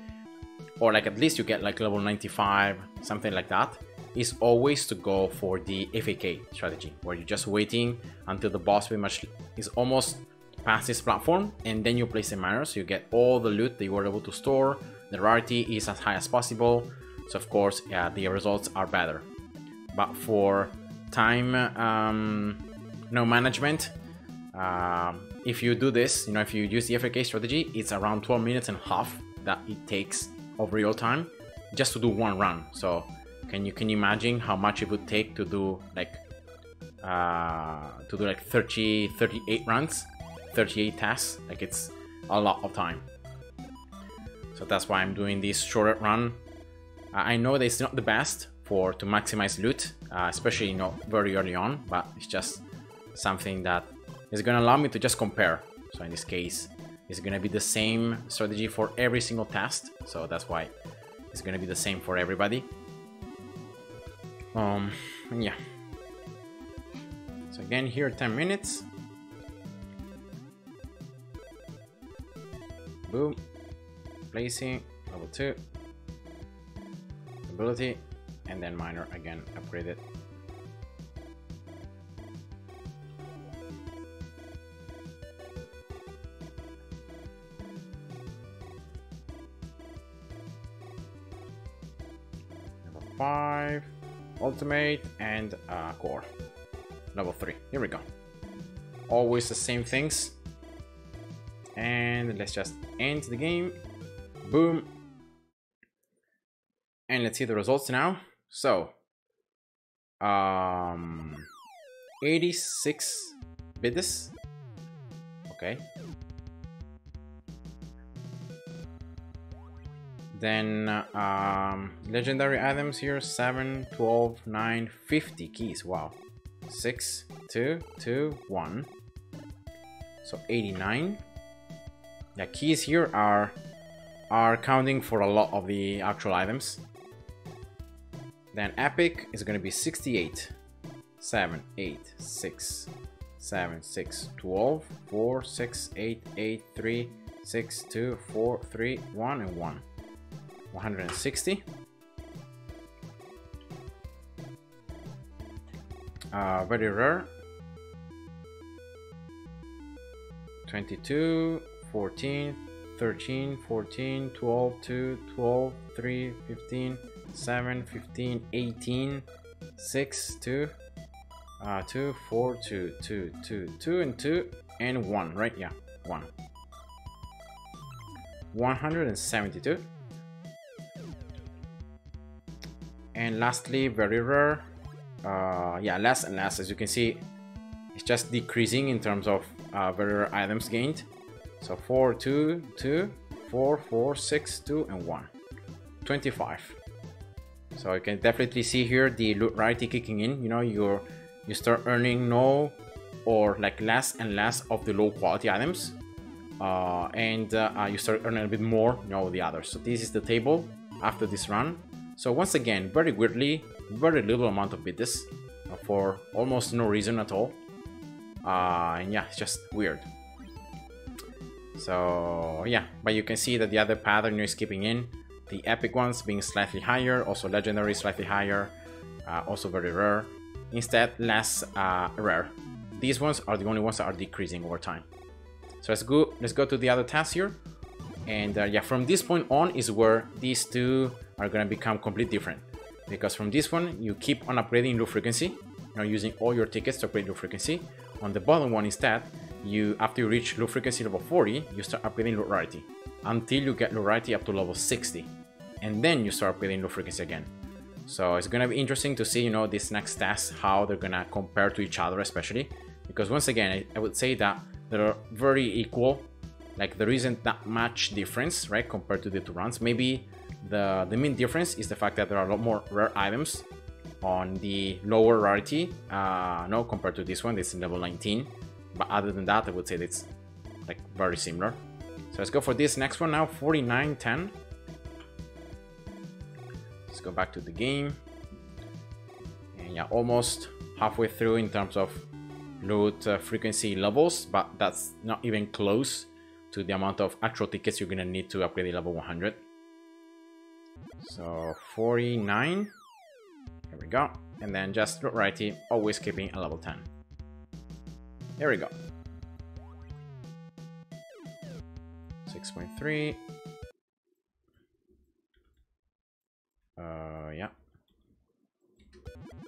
or like at least you get like level 95, something like that, is always to go for the FAK strategy, where you're just waiting until the boss pretty much is almost past this platform, and then you place a miner, so you get all the loot that you were able to store, the rarity is as high as possible, so of course, yeah, the results are better. But for time no management, if you do this, you know, if you use the FAK strategy, it's around 12 minutes and a half that it takes of real time just to do one run. So can you imagine how much it would take to do like 38 runs, 38 tasks? Like, it's a lot of time. So that's why I'm doing this shorter run. I know that it's not the best to maximize loot, especially, you know, very early on, but it's just something that is going to allow me to just compare. So in this case, it's going to be the same strategy for every single task, so that's why it's going to be the same for everybody. Yeah. So again, here 10 minutes. Boom. Placing, level 2. Ability, and then miner again upgraded. Level 5, ultimate, and core. Level 3. Here we go. Always the same things. And let's just end the game. Boom. And let's see the results now. So 86 biddes. Okay. Then legendary items here, 7, 12, 9, 50 keys. Wow. 6, 2, 2, 1. So 89. The keys here are counting for a lot of the actual items. Then epic is going to be 68. 7, 8, 6, 7, 6, 12, 4, 6, 8, 8, 3, 6, 2, 4, 3, 1, and 1. 160. Very rare. 22, 14, 13, 14, 12, 2, 12, 3, 15, 7, 15, 18, 6, 2, 2, 4, 2, 2, 2, 2, and 2, and 1, right? Yeah, 1. 172. And lastly, very rare. Yeah, less and less. As you can see, it's just decreasing in terms of very rare items gained. So 4, 2, 2, 4, 4, 6, 2, and 1. 25. So you can definitely see here the loot rarity kicking in. You know, you start earning no or like less and less of the low quality items, and you start earning a bit more, you know, the others. So this is the table after this run. So once again, very weirdly, very little amount of bits for almost no reason at all. And yeah, it's just weird. So yeah, but you can see that the other pattern is keeping in. The epic ones being slightly higher, also legendary slightly higher, also very rare. Instead, less rare. These ones are the only ones that are decreasing over time. So let's go to the other task here. And yeah, from this point on is where these two are gonna become completely different. Because from this one, you keep on upgrading loot frequency, you know, using all your tickets to upgrade loot frequency. On the bottom one instead, after you reach loot frequency level 40, you start upgrading loot rarity until you get loot rarity up to level 60, and then you start upgrading loot frequency again. So it's gonna be interesting to see, you know, this next tasks, how they're gonna compare to each other, especially because once again, I would say that they're very equal. Like there isn't that much difference, right, compared to the two runs. Maybe the main difference is the fact that there are a lot more rare items on the lower rarity, no, compared to this one. This is level 19. But other than that, I would say it's like very similar. So let's go for this next one now, 4910. Let's go back to the game. And yeah, almost halfway through in terms of loot frequency levels, but that's not even close to the amount of actual tickets you're gonna need to upgrade the level 100. So 49. There we go. And then just loot rarity, always keeping a level 10. There we go. 6.3. Yeah.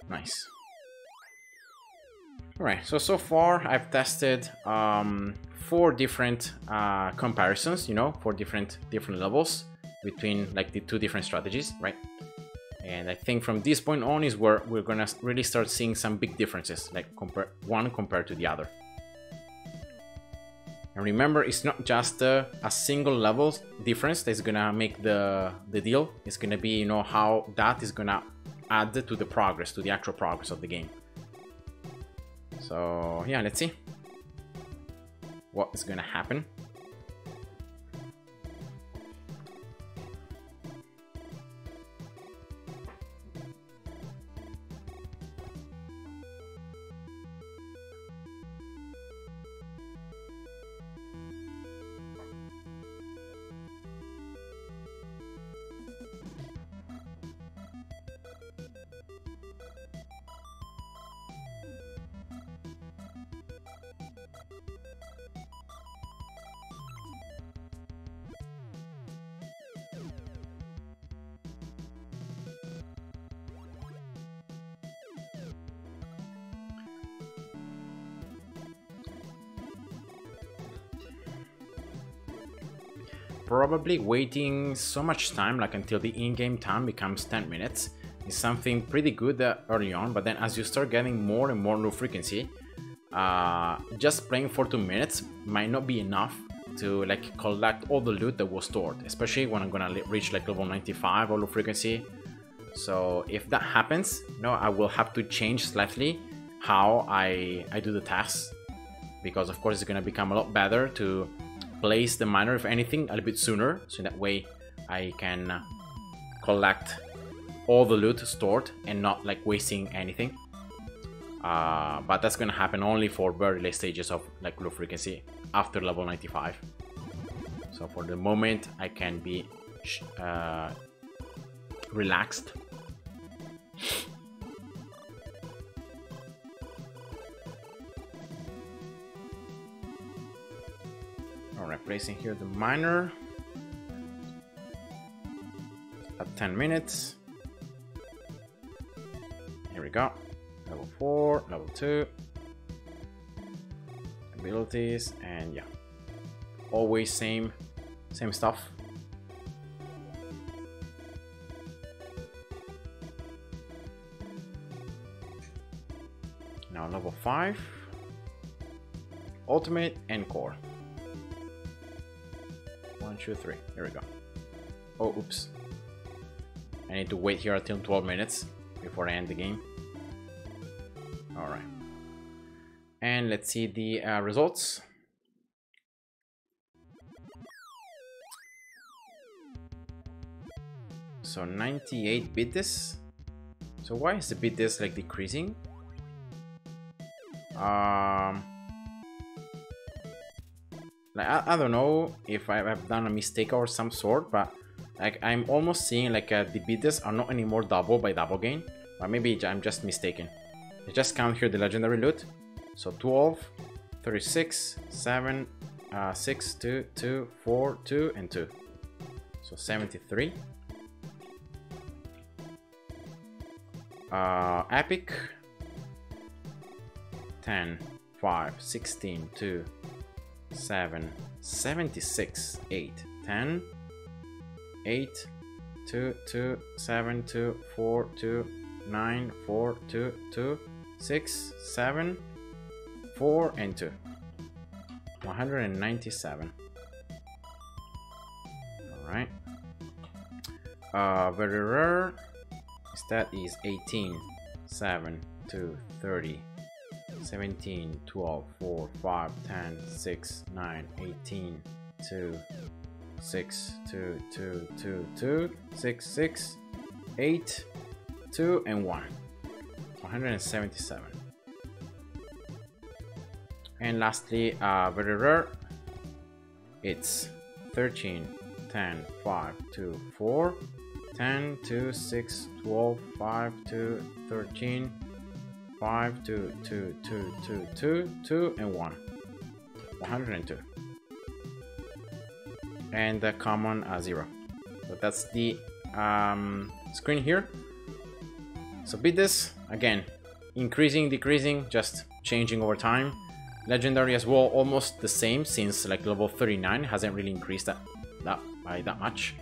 Nice. Alright, so far I've tested 4 different comparisons, you know, 4 different levels between like the 2 different strategies, right? And I think from this point on is where we're gonna really start seeing some big differences, like one compared to the other. And remember, it's not just a single level difference that's gonna make the deal. It's gonna be, you know, how that is gonna add to the progress, to the actual progress of the game. So yeah, let's see what is gonna happen. Probably waiting so much time, like until the in-game time becomes 10 minutes, is something pretty good early on, but then as you start getting more and more low frequency, just playing for 2 minutes might not be enough to like collect all the loot that was stored, especially when I'm gonna reach like level 95 or low frequency. So if that happens, I will have to change slightly how I do the tasks, because of course it's gonna become a lot better to place the miner, if anything, a little bit sooner, so that way I can collect all the loot stored and not like wasting anything. But that's gonna happen only for very late stages of like low frequency after level 95. So for the moment I can be relaxed. Alright, placing here the miner at 10 minutes. Here we go. Level 4, level 2. Abilities, and yeah. Always same stuff. Now level 5. Ultimate and core. 1, 2, 3. Here we go. Oh, oops. I need to wait here until 12 minutes before I end the game. Alright. And let's see the results. So 98 bit this. So why is the bit this like decreasing? Like I don't know if I've done a mistake or some sort, but like I'm almost seeing like the bids are not anymore double by double gain, but maybe I'm just mistaken. I just count here the legendary loot. So 12, 36, 7, 6, 2, 2, 4, 2, and 2. So 73. Epic 10, 5, 16, 2, 7, 76, 8, 10, 8, 2, 2, 7, 2, 4, 2, 9, 4, 2, 2, 6, 7, 4, and 2. 197. Alright. Very rare. Stat is 18, 7, 2, 30, 17, 12, 4, 5, 10, 6, 9, 18, 2, 6, 2, 2, 2, 2, 6, 6, 8, 2, and 1. 177. And lastly, very rare. It's 13, 10, 5, 2, 4, 10, 2, 6, 12, 5, 2, 13, 5, 2, 2, 2, 2, 2, 2, and 1. 102. And the common 0. So that's the screen here. So beat this again, increasing, decreasing, just changing over time. Legendary as well, almost the same, since like level 39 hasn't really increased by that much.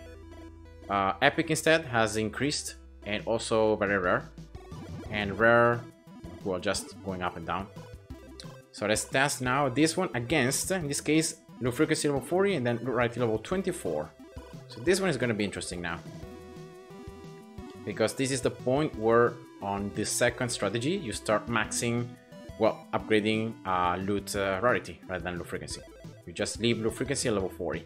Epic instead has increased, and also very rare. And rare, well, just going up and down. So let's test now this one against, in this case, low frequency level 40 and then right level 24. So this one is going to be interesting now, because this is the point where on the second strategy you start maxing, well, upgrading loot rarity rather than low frequency. You just leave low frequency at level 40.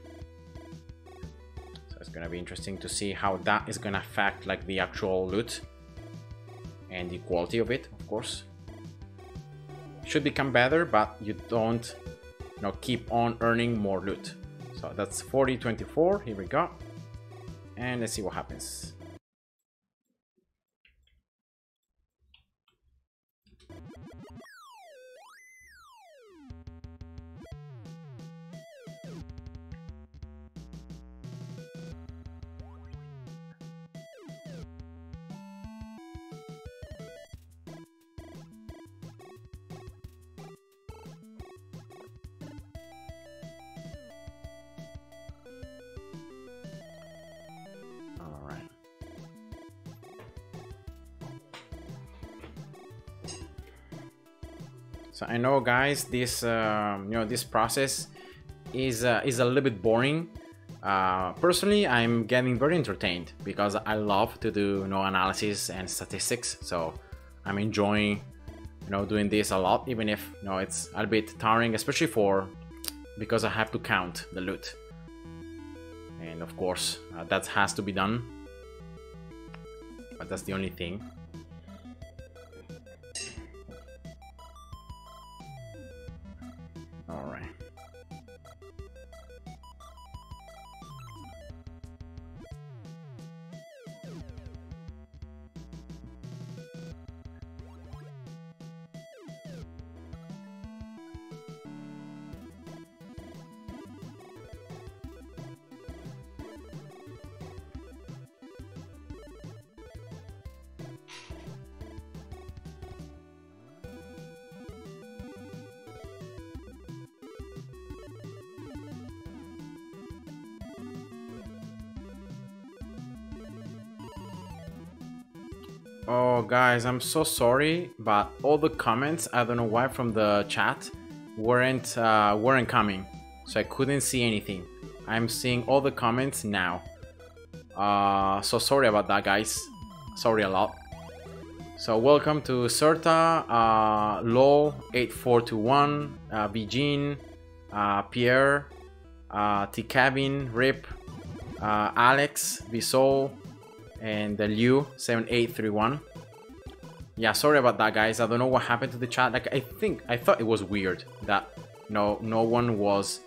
So it's going to be interesting to see how that is going to affect like the actual loot and the quality of it, of course. Should become better, but you don't, keep on earning more loot. So that's 40, 24. Here we go. And let's see what happens. So I know, guys, this this process is a little bit boring. Personally, I'm getting very entertained because I love to do analysis and statistics. So I'm enjoying doing this a lot, even if it's a bit tiring, especially because I have to count the loot, and of course that has to be done. But that's the only thing. All right. Oh guys, I'm so sorry, but all the comments, I don't know why, from the chat weren't coming, so I couldn't see anything. I'm seeing all the comments now. So sorry about that, guys. Sorry a lot. So welcome to Serta, Lol8421, Vijin, Pierre, T Cabin, Rip, Alex, Visol, and the Liu7831. Yeah, sorry about that, guys. I don't know what happened to the chat. Like, I thought it was weird that no one was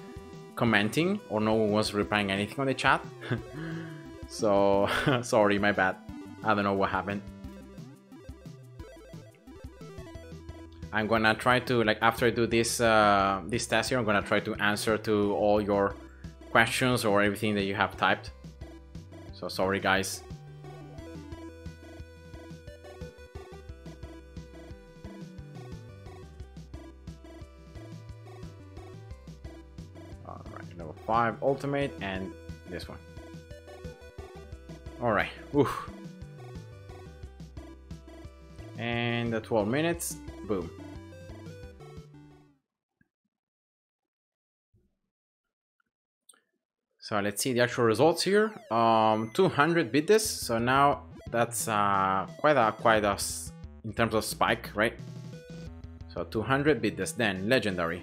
commenting or no one was replying anything on the chat. So sorry, my bad. I don't know what happened. I'm gonna try to, like, after I do this this test here, I'm gonna try to answer to all your questions or everything that you have typed. So sorry, guys. Alright, level 5 ultimate and this one. Alright, and the 12 minutes, boom. So let's see the actual results here. 200 beat this, so now that's quite a in terms of spike, right? So 200 beat this. Then legendary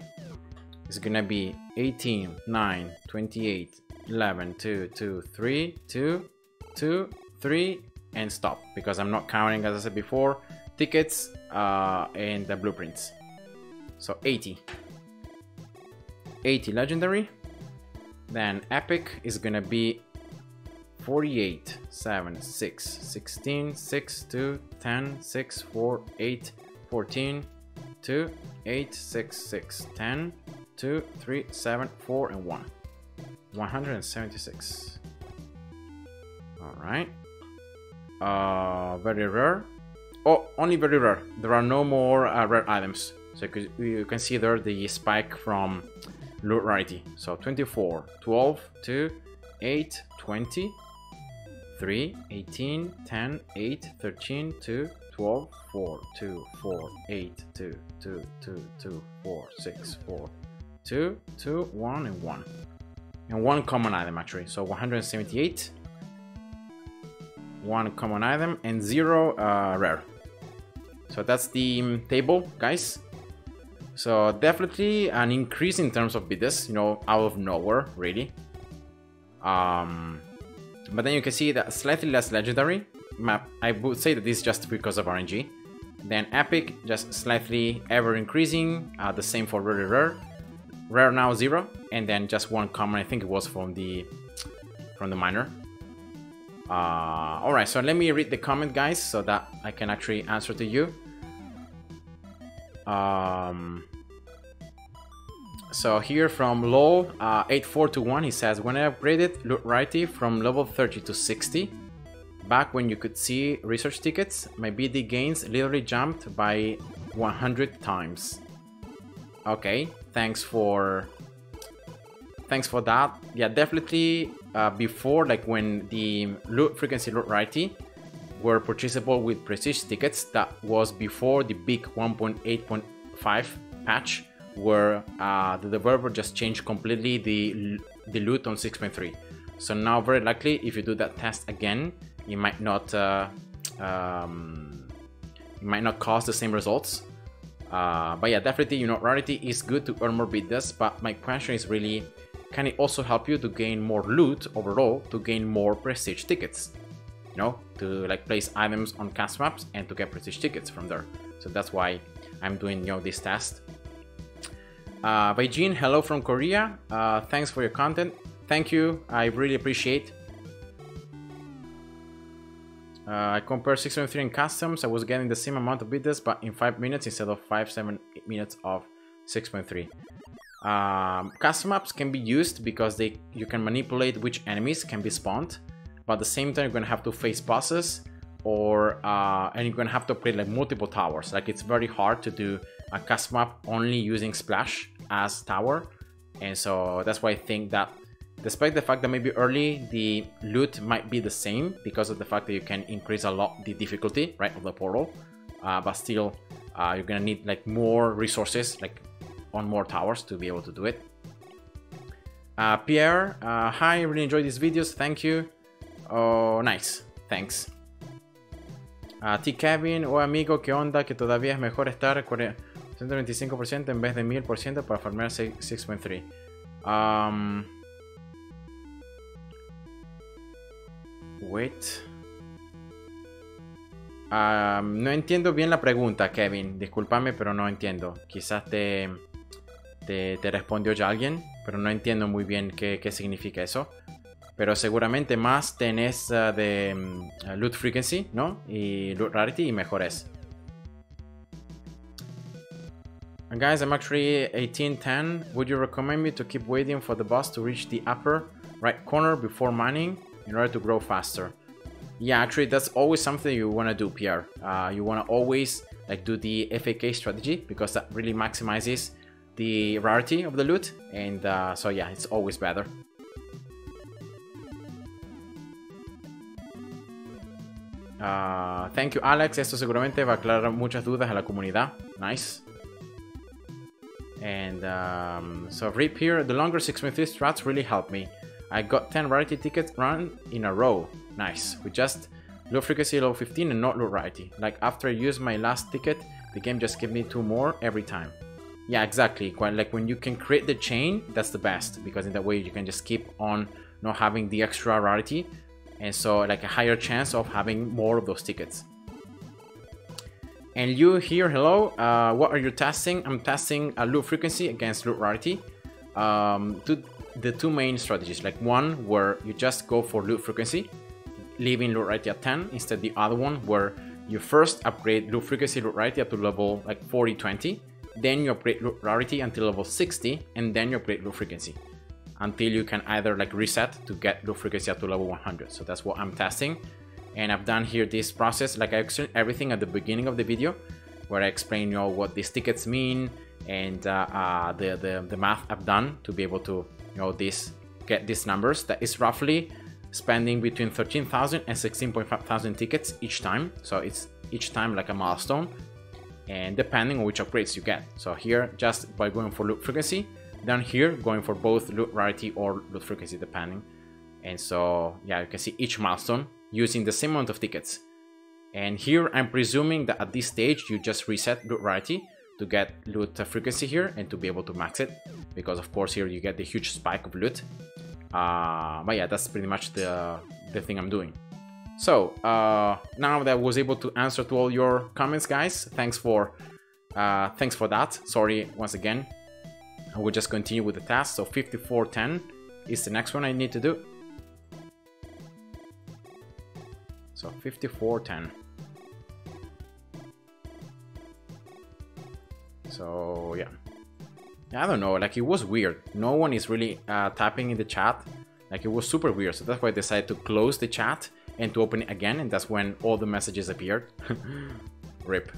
is gonna be 18, 9, 28, 11, 2, 2, 3, 2, 2, 3, and stop, because I'm not counting, as I said before, tickets and the blueprints. So 80 legendary. Then epic is gonna be 48, 7, 6, 16, 6, 2, 10, 6, 4, 8, 14, 2, 8, 6, 6, 10, 2, 3, 7, 4, and 1. 176. Alright. Very rare. Oh, only very rare. There are no more rare items. So you can see there the spike from loot rarity. So 24, 12, 2, 8, 20, 3, 18, 10, 8, 13, 2, 12, 4, 2, 4, 8, 2, 2, 2, 2, 4, 6, 4, 2, 2, 1, and 1. And one common item, actually. So 178. One common item and 0 rare. So that's the table, guys. So definitely an increase in terms of bidders, out of nowhere, really. But then you can see that slightly less legendary map. I would say that this is just because of RNG. Then epic, just slightly ever increasing. The same for very rare. Rare now 0, and then just one common. I think it was from the miner. All right, so let me read the comment, guys, so that I can actually answer to you. So here from LOL 8421, he says, when I upgraded loot rarity from level 30 to 60, back when you could see research tickets, my BD gains literally jumped by 100 times. Okay, thanks for that. Yeah, definitely before, like when the loot frequency, loot rarity were purchasable with prestige tickets, that was before the big 1.8.5 patch where the developer just changed completely the loot on 6.3. So now very likely if you do that test again, it might not cause the same results. But yeah, definitely, you know, rarity is good to earn more bit dust, but my question is really, can it also help you to gain more loot overall, to gain more prestige tickets? You know, to like place items on cast maps and to get prestige tickets from there. So that's why I'm doing, you know, this test. Beijing, hello from Korea. Thanks for your content. Thank you, I really appreciate. I compared 6.3 in customs. I was getting the same amount of bit, but in 5 minutes instead of 5-7 minutes of 6.3. Custom maps can be used because you can manipulate which enemies can be spawned, but at the same time you're gonna have to face bosses, or and you're gonna have to upgrade like multiple towers. Like it's very hard to do a custom map only using Splash as tower, and so that's why I think that, despite the fact that maybe early the loot might be the same because of the fact that you can increase a lot the difficulty, right, of the portal, but still you're gonna need like more resources, like on more towers, to be able to do it. Pierre, hi, really enjoyed these videos, thank you. Oh, nice, thanks. T. Kevin, oh amigo, ¿qué onda? Que todavía es mejor estar 125% en vez de 1000% para farmear 6.3. Wait. No entiendo bien la pregunta, Kevin. Discúlpame, pero no entiendo. Quizás te respondió ya alguien, pero no entiendo muy bien qué significa eso. Pero seguramente más tenés de loot frequency, ¿no? Y loot rarity, y mejor es. Guys, I'm actually 1810. Would you recommend me to keep waiting for the boss to reach the upper right corner before mining in order to grow faster? Yeah, actually that's always something you want to do, Pierre. You want to always like do the FAK strategy, because that really maximizes the rarity of the loot, and so yeah, it's always better. Thank you, Alex. Esto seguramente va a aclarar muchas dudas a la comunidad. Nice. And so Rip here, the longer 6.3 strats really helped me. I got 10 rarity tickets run in a row. Nice. With just low frequency, low 15 and not low rarity. Like after I used my last ticket, the game just gave me 2 more every time. Yeah, exactly. Like when you can create the chain, that's the best, because in that way you can just keep on not having the extra rarity, and so like a higher chance of having more of those tickets. And you here, hello, what are you testing? I'm testing a loot frequency against loot rarity. The two main strategies, like one where you just go for loot frequency, leaving loot rarity at 10, instead the other one where you first upgrade loot frequency, loot rarity up to level like 40-20, then you upgrade loot rarity until level 60, and then you upgrade loot frequency until you can either like reset to get loot frequency up to level 100. So that's what I'm testing, and I've done here this process. Like I explained everything at the beginning of the video, where I explain, you know, what these tickets mean, and the math I've done to be able to, you know, get these numbers. That is roughly spending between 13,000 and 16,500 tickets each time. So it's each time like a milestone, and depending on which upgrades you get. So here, just by going for loot frequency, down here going for both loot rarity or loot frequency depending. And so yeah, you can see each milestone using the same amount of tickets. And here I'm presuming that at this stage you just reset loot rarity to get loot frequency here and to be able to max it, because of course here you get the huge spike of loot. But yeah, that's pretty much the thing I'm doing. So now that I was able to answer to all your comments, guys, thanks for that. Sorry once again. I will just continue with the task. So 5410 is the next one I need to do. So 5410. So yeah, I don't know, like it was weird. No one is really tapping in the chat. Like it was super weird. So that's why I decided to close the chat and to open it again, and that's when all the messages appeared. Rip.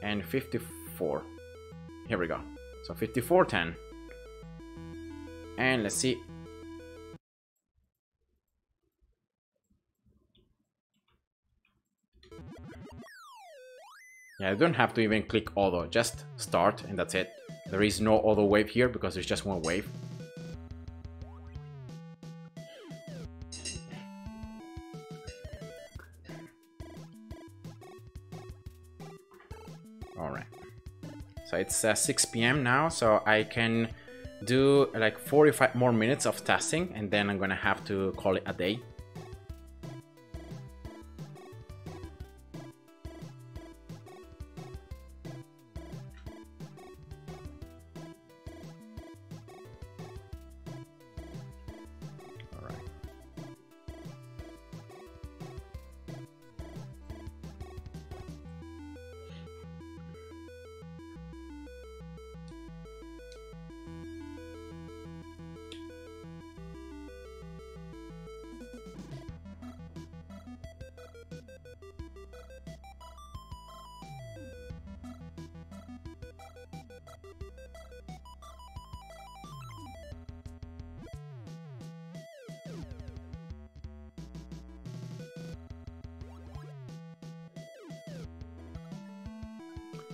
And 54. Here we go. So 5410. And let's see. Yeah, I don't have to even click auto, just start and that's it. There is no other wave here because there's just one wave. Alright. So it's 6 p.m. now, so I can do like 45 more minutes of testing and then I'm gonna have to call it a day.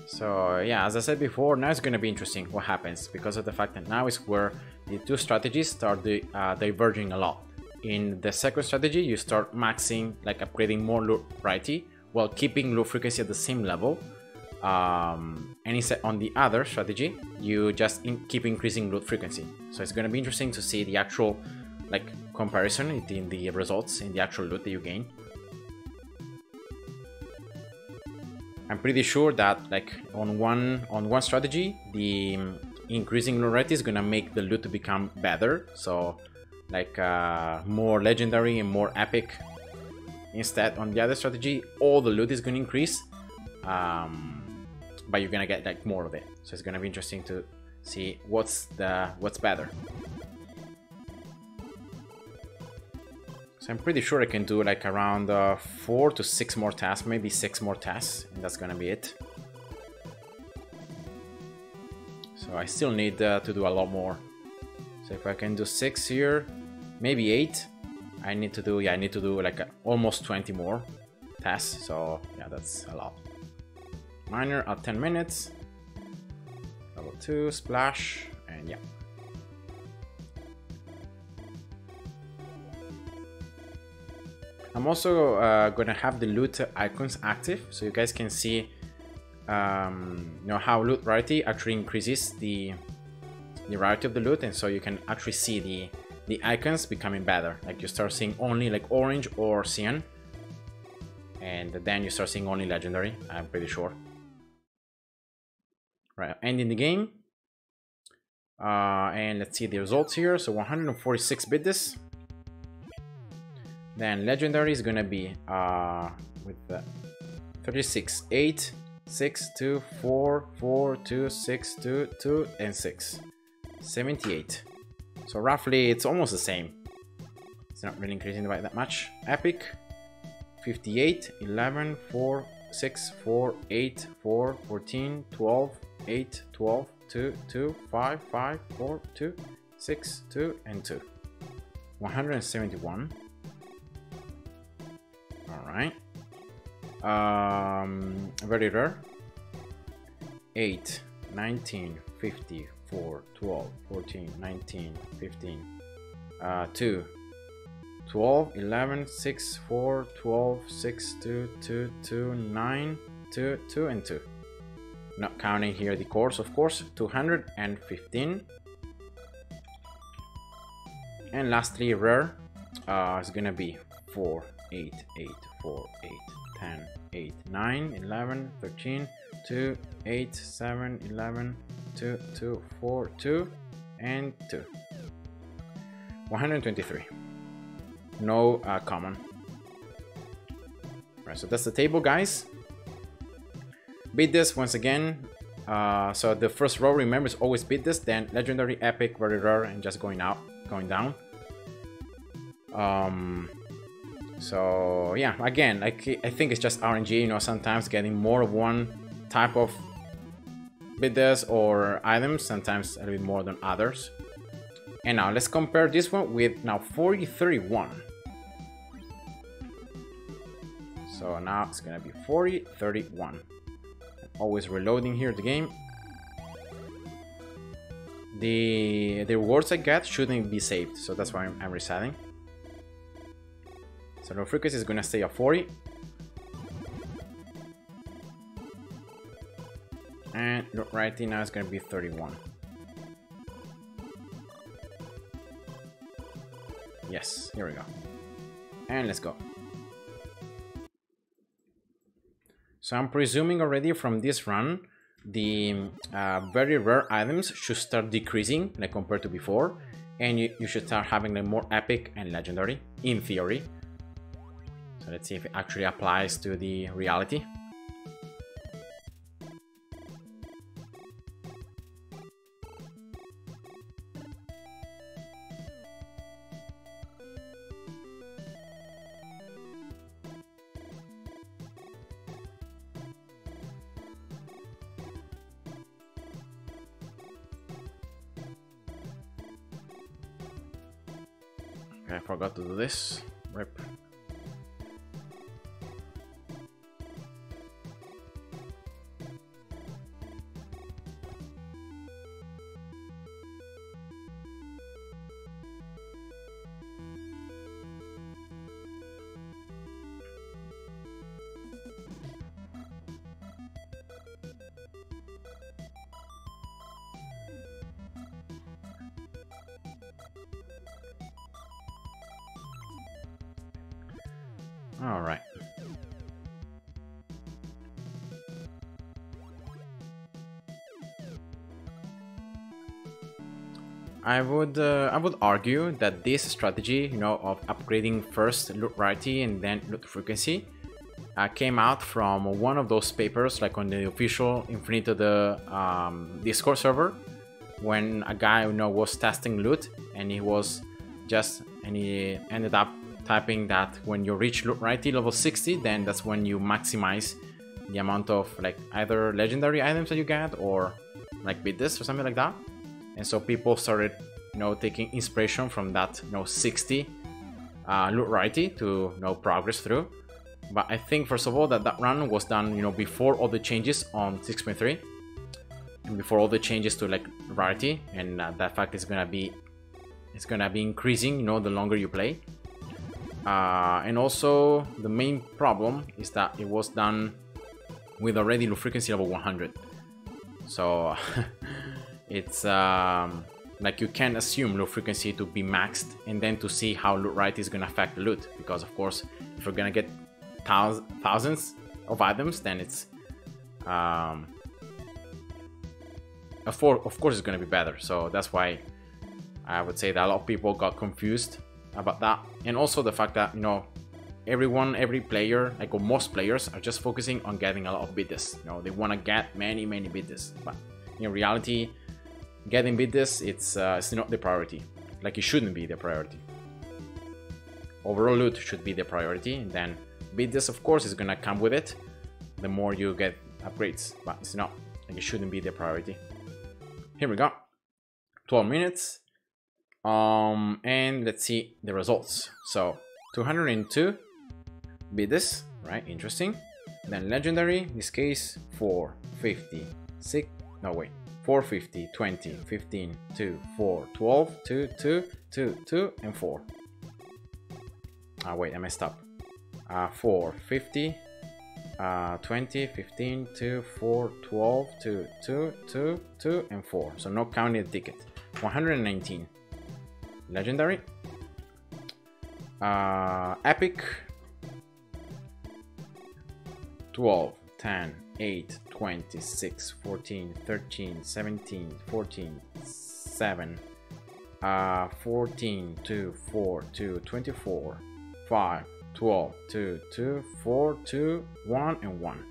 So yeah, as I said before, now it's going to be interesting what happens, because of the fact that now is where the two strategies start diverging a lot. In the second strategy, you start maxing, like upgrading more loot variety while keeping loot frequency at the same level. And instead on the other strategy, you just keep increasing loot frequency. So it's going to be interesting to see the actual like comparison in the results, in the actual loot that you gain. I'm pretty sure that like on one strategy, the increasing loot rate is gonna make the loot to become better. So like more legendary and more epic. Instead, on the other strategy, all the loot is gonna increase, but you're gonna get like more of it. So it's gonna be interesting to see what's better. So I'm pretty sure I can do like around 4 to 6 more tasks, maybe 6 more tasks, and that's gonna be it. So I still need to do a lot more. So if I can do 6 here, maybe 8, I need to do like almost 20 more tasks. So yeah, that's a lot. Miner at 10 minutes, level 2, splash, and yeah. I'm also gonna have the loot icons active, so you guys can see you know, how loot rarity actually increases the rarity of the loot, and so you can actually see the icons becoming better. Like you start seeing only like orange or cyan, and then you start seeing only legendary, I'm pretty sure. Right, ending the game, and let's see the results here. So 146 bid this. Then legendary is gonna be with the 36, 8, 6, 2, 4, 4, 2, 6, 2, 2, and 6. 78. So roughly it's almost the same. It's not really increasing by that much. Epic 58, 11, 4, 6, 4, 8, 4, 14, 12, 8, 12, 2, 2, 5, 5, 4, 2, 6, 2, and 2. 171. Alright. Very rare. 8, 19, 50, 4, 12, 14, 19, 15, 2, 12, 11, 6, 4, 12, 6, 2, 2, 2, 9, 2, 2, and 2. Not counting here the cores, of course. 215. And lastly, rare is gonna be 4, 8, 8, 4, 8, 10, 8, 9, 11, 13, 2, 8, 7, 11, 2, 2, 4, 2, and 2. 123. No common. Right, so that's the table, guys. Beat this once again. So the first row, remember, is always beat this, then legendary, epic, very rare, and just going down. So yeah, again, like I think it's just RNG, you know, sometimes getting more of one type of bidders or items, sometimes a little bit more than others. And now let's compare this one with now 4031. So now it's gonna be 4031. Always reloading here the game. the rewards I get shouldn't be saved, so that's why I'm resetting. So the frequency is gonna stay at 40. And right now it's gonna be 31. Yes, here we go. And let's go. So I'm presuming already from this run, the very rare items should start decreasing, like compared to before, and you should start having like more epic and legendary, in theory. So let's see if it actually applies to the reality. I forgot to do this. Rip. All right. I would argue that this strategy, you know, of upgrading first loot rarity and then loot frequency, came out from one of those papers, like on the official Infinitode Discord server, when a guy, you know, was testing loot, and he ended up typing that when you reach loot rarity level 60, then that's when you maximize the amount of like either legendary items that you get or like beat this or something like that. And so people started, you know, taking inspiration from that, you know, 60 loot rarity to, you know, progress through. But I think first of all that run was done, you know, before all the changes on 6.3 and before all the changes to like rarity, and that fact is gonna be increasing, you know, the longer you play. And also the main problem is that it was done with already loot frequency level 100. So it's like you can't assume loot frequency to be maxed and then to see how loot rarity is gonna affect the loot, because of course if you're gonna get thousands of items, then it's of course it's gonna be better. So that's why I would say that a lot of people got confused about that. And also the fact that, you know, every player, like, or most players, are just focusing on getting a lot of bidders. You know, they want to get many bidders, but in reality, getting bidders, it's not the priority. Like, it shouldn't be the priority. Overall loot should be the priority, and then bidders, of course, is gonna come with it the more you get upgrades, but it's not, like, it shouldn't be the priority. Here we go, 12 minutes. And let's see the results. So 202 bidders, right? Interesting. Then legendary, in this case 450, 450, 20, 15, 2, 4, 12, 2, 2, 2, 2, and 4. Wait, I messed up. 450, 20, 15, 2, 4, 12, 2, 2, 2, 2, and 4. So not counting the ticket. 119. Legendary, epic, 12, 10, 8, 26, 14, 13, 17, 14, 7, 14, 2, 4, 2, 24, 5, 12, 2, 2, 4, 2, 1, and 1.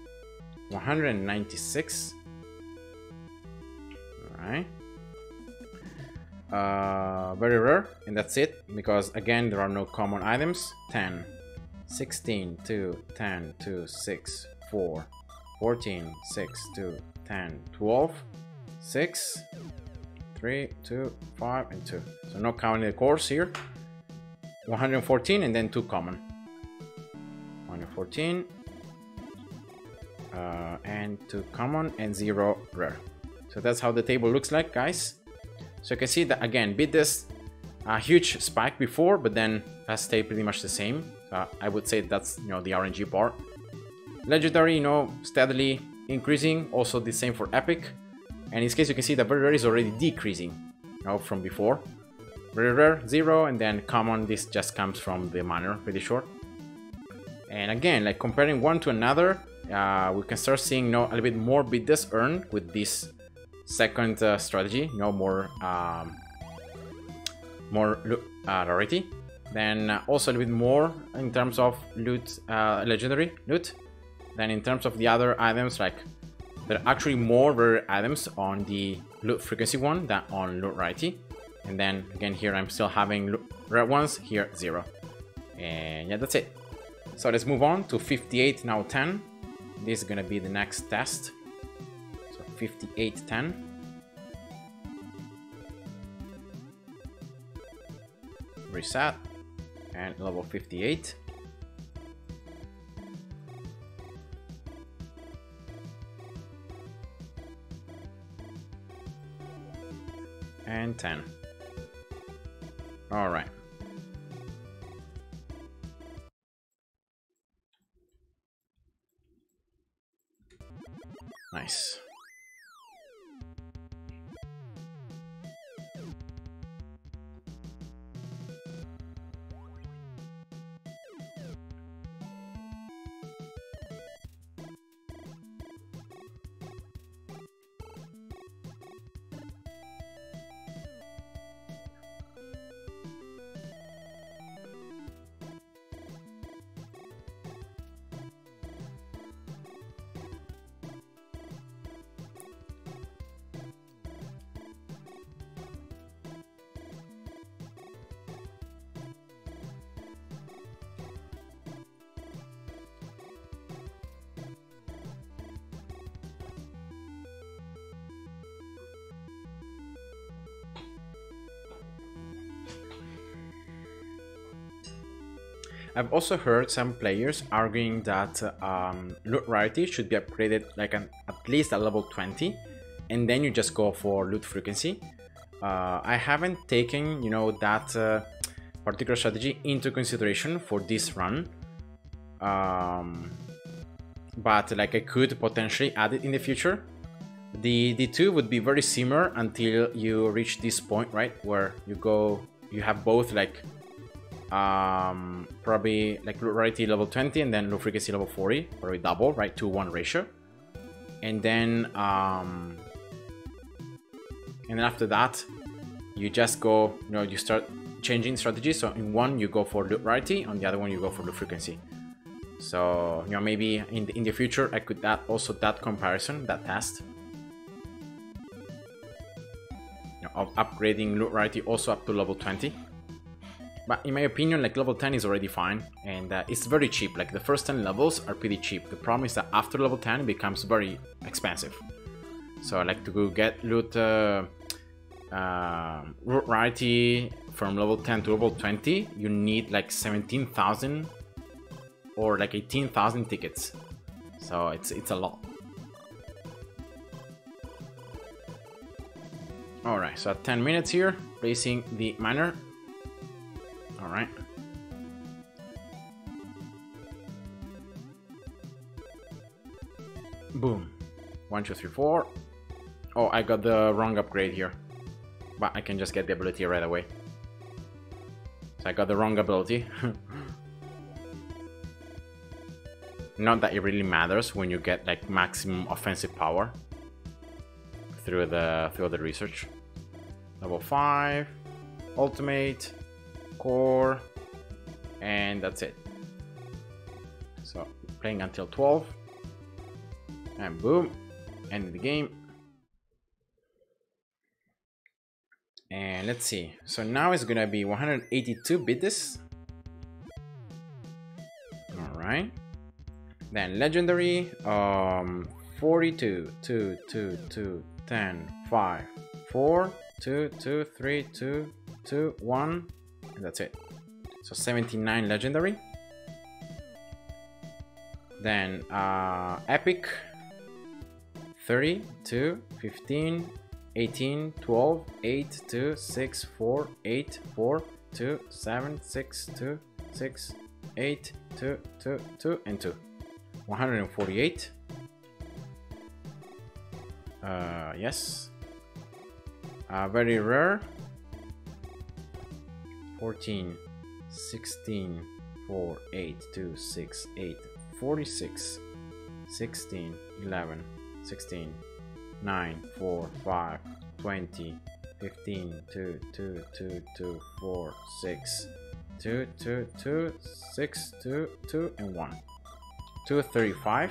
196. All right. Very rare, and that's it, because again there are no common items. 10, 16, 2, 10, 2, 6, 4, 14, 6, 2, 10, 12, 6, 3, 2, 5, and 2. So not counting the cores here. 114, and then 2 common. 114, and 2 common, and 0 rare. So that's how the table looks like, guys. So you can see that again, beat this huge spike before, but then has stayed pretty much the same. I would say that's, you know, the RNG part. Legendary, you know, steadily increasing. Also the same for epic. And in this case, you can see that very rare is already decreasing, you know, from before. Very rare 0, and then common, this just comes from the minor, pretty sure. And again, like comparing one to another, we can start seeing, you know, a little bit more bid this earned with this second strategy, you know, more rarity. Then also a little bit more in terms of loot, legendary loot. Then in terms of the other items, like there are actually more rare items on the loot frequency one than on loot rarity. And then again here I'm still having rare ones, here 0. And yeah, that's it. So let's move on to 58 now 10. This is gonna be the next test. So 58 10. Reset and level 58. And 10. All right. Nice. I've also heard some players arguing that loot rarity should be upgraded like at least a level 20, and then you just go for loot frequency. I haven't taken, you know, that particular strategy into consideration for this run, but like I could potentially add it in the future. The two would be very similar until you reach this point, right, where you have both like probably like loot rarity level 20 and then loot frequency level 40, probably double, right, 2-1 ratio. And then after that you just go, you know, you start changing strategies. So in one you go for loot rarity, on the other one you go for loot frequency. So, you know, maybe in the future I could add also that comparison, that test, you know, of upgrading loot rarity also up to level 20. But in my opinion, like level 10 is already fine, and it's very cheap. Like the first 10 levels are pretty cheap. The problem is that after level 10 it becomes very expensive. So like to get loot rarity from level 10 to level 20, you need like 17,000 or like 18,000 tickets. So it's a lot. All right, so at 10 minutes here, placing the miner. All right. Boom. 1, 2, 3, 4. Oh, I got the wrong upgrade here, but I can just get the ability right away. So I got the wrong ability. Not that it really matters when you get like maximum offensive power through the research. Level 5, ultimate, core, and that's it. So playing until 12, and boom, end the game. And let's see. So now it's gonna be 182 bits. All right. Then legendary, 42, 2, 2, 2, 10, 5, 4, 2, 2, 3, 2, 2, 1, and that's it. So 79 legendary. Then epic, 30, 2, 15, 18, 12, 8, 2, 6, 4, 8, 4, 2, 7, 6, 2, 6, 8, 2, 2, 2, and 2. 148. Yes. Very rare. 14, 16, 4, 8, 2, 6, 8, 46, 16, 11, 16, 9, 4, 5, 20, 15, 2, 2, 2, 2, 4, 6, 2, 2, 2, 6, 2, 2, and 1. 235.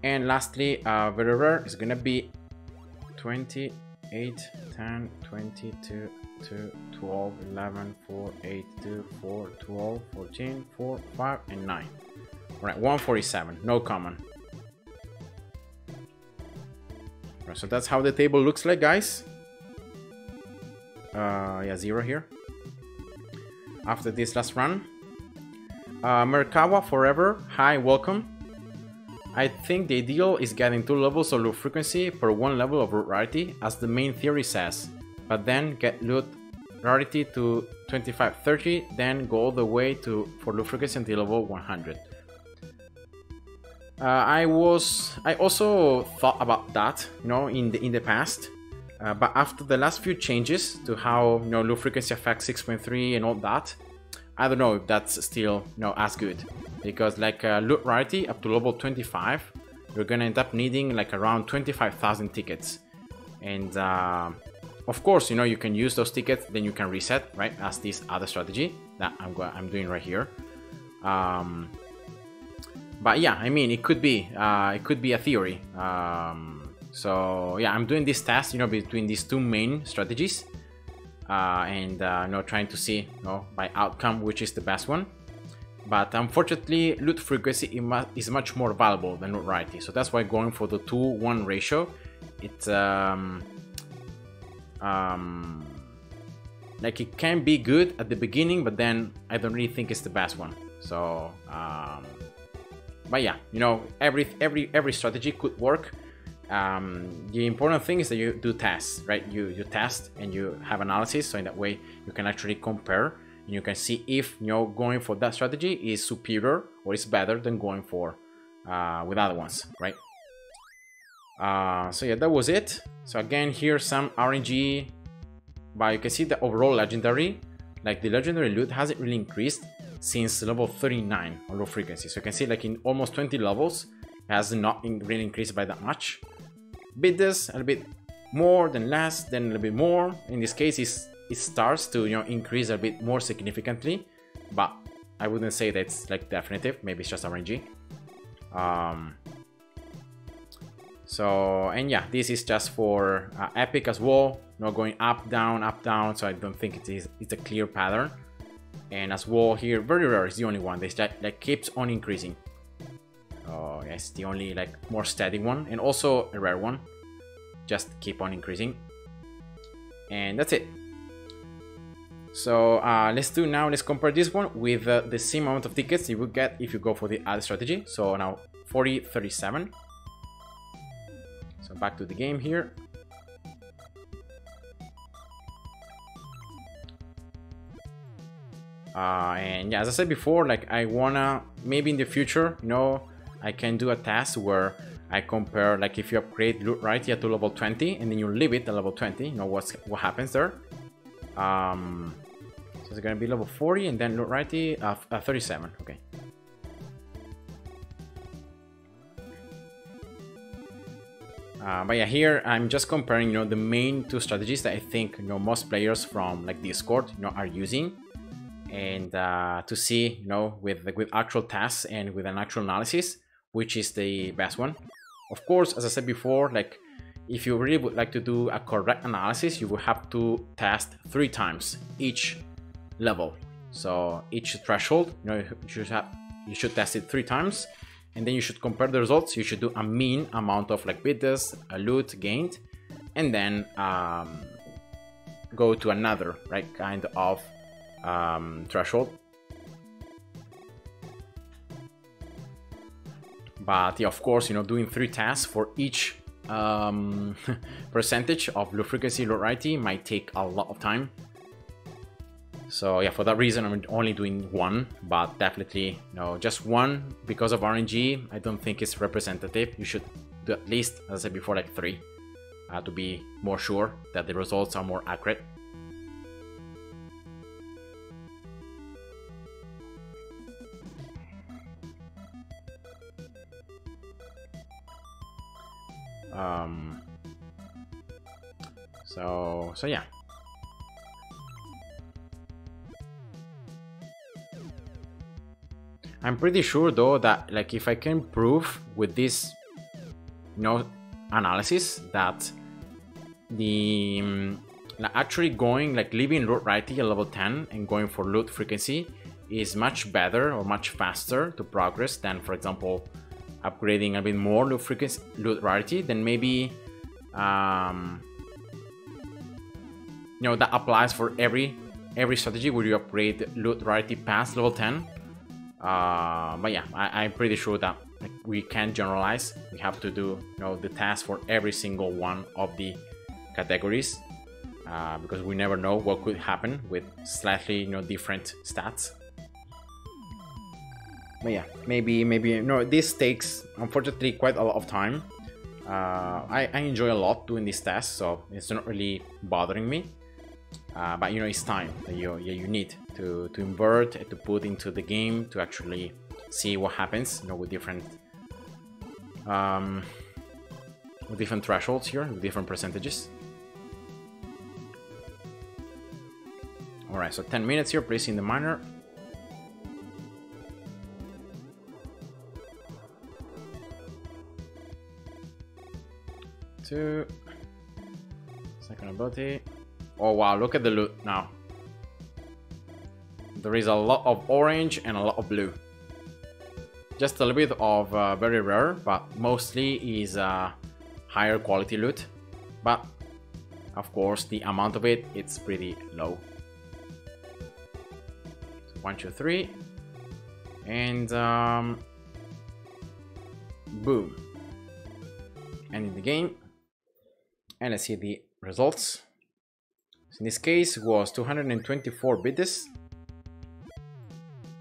And lastly, very rare is gonna be 28, 10, 22, 2, 12, 11, 4, 8, 2, 4, 12, 14, 4, 5, and 9. Alright, 147, no common. Right, so that's how the table looks like, guys. Yeah, 0 here. After this last run. Merkawa Forever, hi, welcome. I think the ideal is getting 2 levels of loot frequency per 1 level of loot rarity, as the main theory says, but then get loot rarity to 25-30, then go all the way to for loot frequency until level 100. I also thought about that, you know, in the past, but after the last few changes to how, you know, loot frequency affects 6.3 and all that, I don't know if that's still, you know, as good. Because like loot rarity up to level 25, you're gonna end up needing like around 25,000 tickets. And of course, you know, you can use those tickets, then you can reset, right? As this other strategy that I'm doing right here. But yeah, I mean, it could be a theory. So yeah, I'm doing this test, you know, between these two main strategies, and you know, trying to see, you know, by outcome which is the best one. But unfortunately, loot frequency is much more valuable than loot rarity, so that's why going for the 2-1 ratio, it's like it can be good at the beginning, but then I don't really think it's the best one. So but yeah, you know, every strategy could work. The important thing is that you do tests, right? You test and you have analysis, so in that way you can actually compare and you can see if, you know, going for that strategy is superior or is better than going for with other ones, right? So yeah, that was it. So again, here's some RNG, but you can see the overall legendary, like the legendary loot hasn't really increased since level 39 on low frequency. So you can see like in almost 20 levels has not really increased by that much. Bit this a little bit more, then less, then a little bit more. In this case, it starts to, you know, increase a bit more significantly, but I wouldn't say that's like definitive. Maybe it's just RNG. So, and yeah, this is just for epic as well, you know, going up down, so I don't think it's a clear pattern. And as well here, very rare is the only one that like keeps on increasing. Oh yes, the only like more steady one, and also a rare one, just keep on increasing. And that's it. So let's compare this one with the same amount of tickets you would get if you go for the other strategy. So now 40-37. So back to the game here. And yeah, as I said before, like I wanna, maybe in the future, you know, I can do a test where I compare, like if you upgrade loot rarity to level 20 and then you leave it at level 20, you know what happens there. So it's gonna be level 40 and then loot rarity 37. Okay. But yeah, here I'm just comparing, you know, the main two strategies that I think, you know, most players from like Discord, you know, are using, and to see, you know, with actual tests and with an actual analysis, which is the best one. Of course, as I said before, like if you really would like to do a correct analysis, you will have to test 3 times each level. So each threshold, you know, you should test it 3 times, and then you should compare the results. You should do a mean amount of like bids, a loot gained, and then go to another, right, kind of threshold. But yeah, of course, you know, doing 3 tasks for each percentage of low frequency, low rarity might take a lot of time. So yeah, for that reason, I'm only doing 1, but definitely, you know, just 1 because of RNG, I don't think it's representative. You should do at least, as I said before, like 3 to be more sure that the results are more accurate. So yeah. I'm pretty sure though that like if I can prove with this, you know, analysis that the actually going like leaving loot rarity at level 10 and going for loot frequency is much better or much faster to progress than, for example, upgrading a bit more loot frequency, loot rarity, then maybe you know, that applies for every strategy where you upgrade loot rarity past level 10. But yeah, I'm pretty sure that like, we can't generalize. We have to do, you know, the task for every single one of the categories because we never know what could happen with slightly, you know, different stats. But yeah, maybe you know, this takes unfortunately quite a lot of time. I enjoy a lot doing these tasks, so it's not really bothering me. But you know, it's time that you need to invert, to put into the game to actually see what happens, you know, with different thresholds here, with different percentages. All right, so 10 minutes here, placing the miner. Two. Second ability. Oh wow, look at the loot now. There is a lot of orange and a lot of blue. Just a little bit of very rare, but mostly is higher quality loot. But of course, the amount of it, it's pretty low. So 1, 2, 3, and boom. Ending the game. And let's see the results. So in this case, it was 224 bits.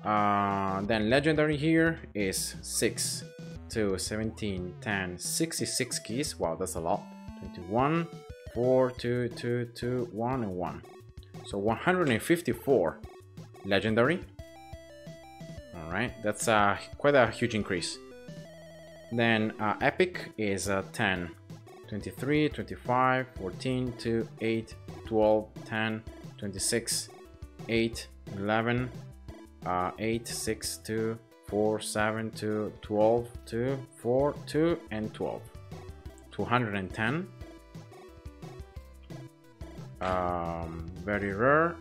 Then legendary here is 6 to 17, 10, 66 keys. Wow, that's a lot. 21, 4, 2, 2, 2, 1, and 1. So 154 legendary. All right, that's quite a huge increase. Then epic is 10, 23, 25, 14, 2, 8, 12, 10, 26, 8, 11, 8, 6, 2, 4, 7, 2, 12, 2, 4, 2, and 12. 210. Very rare.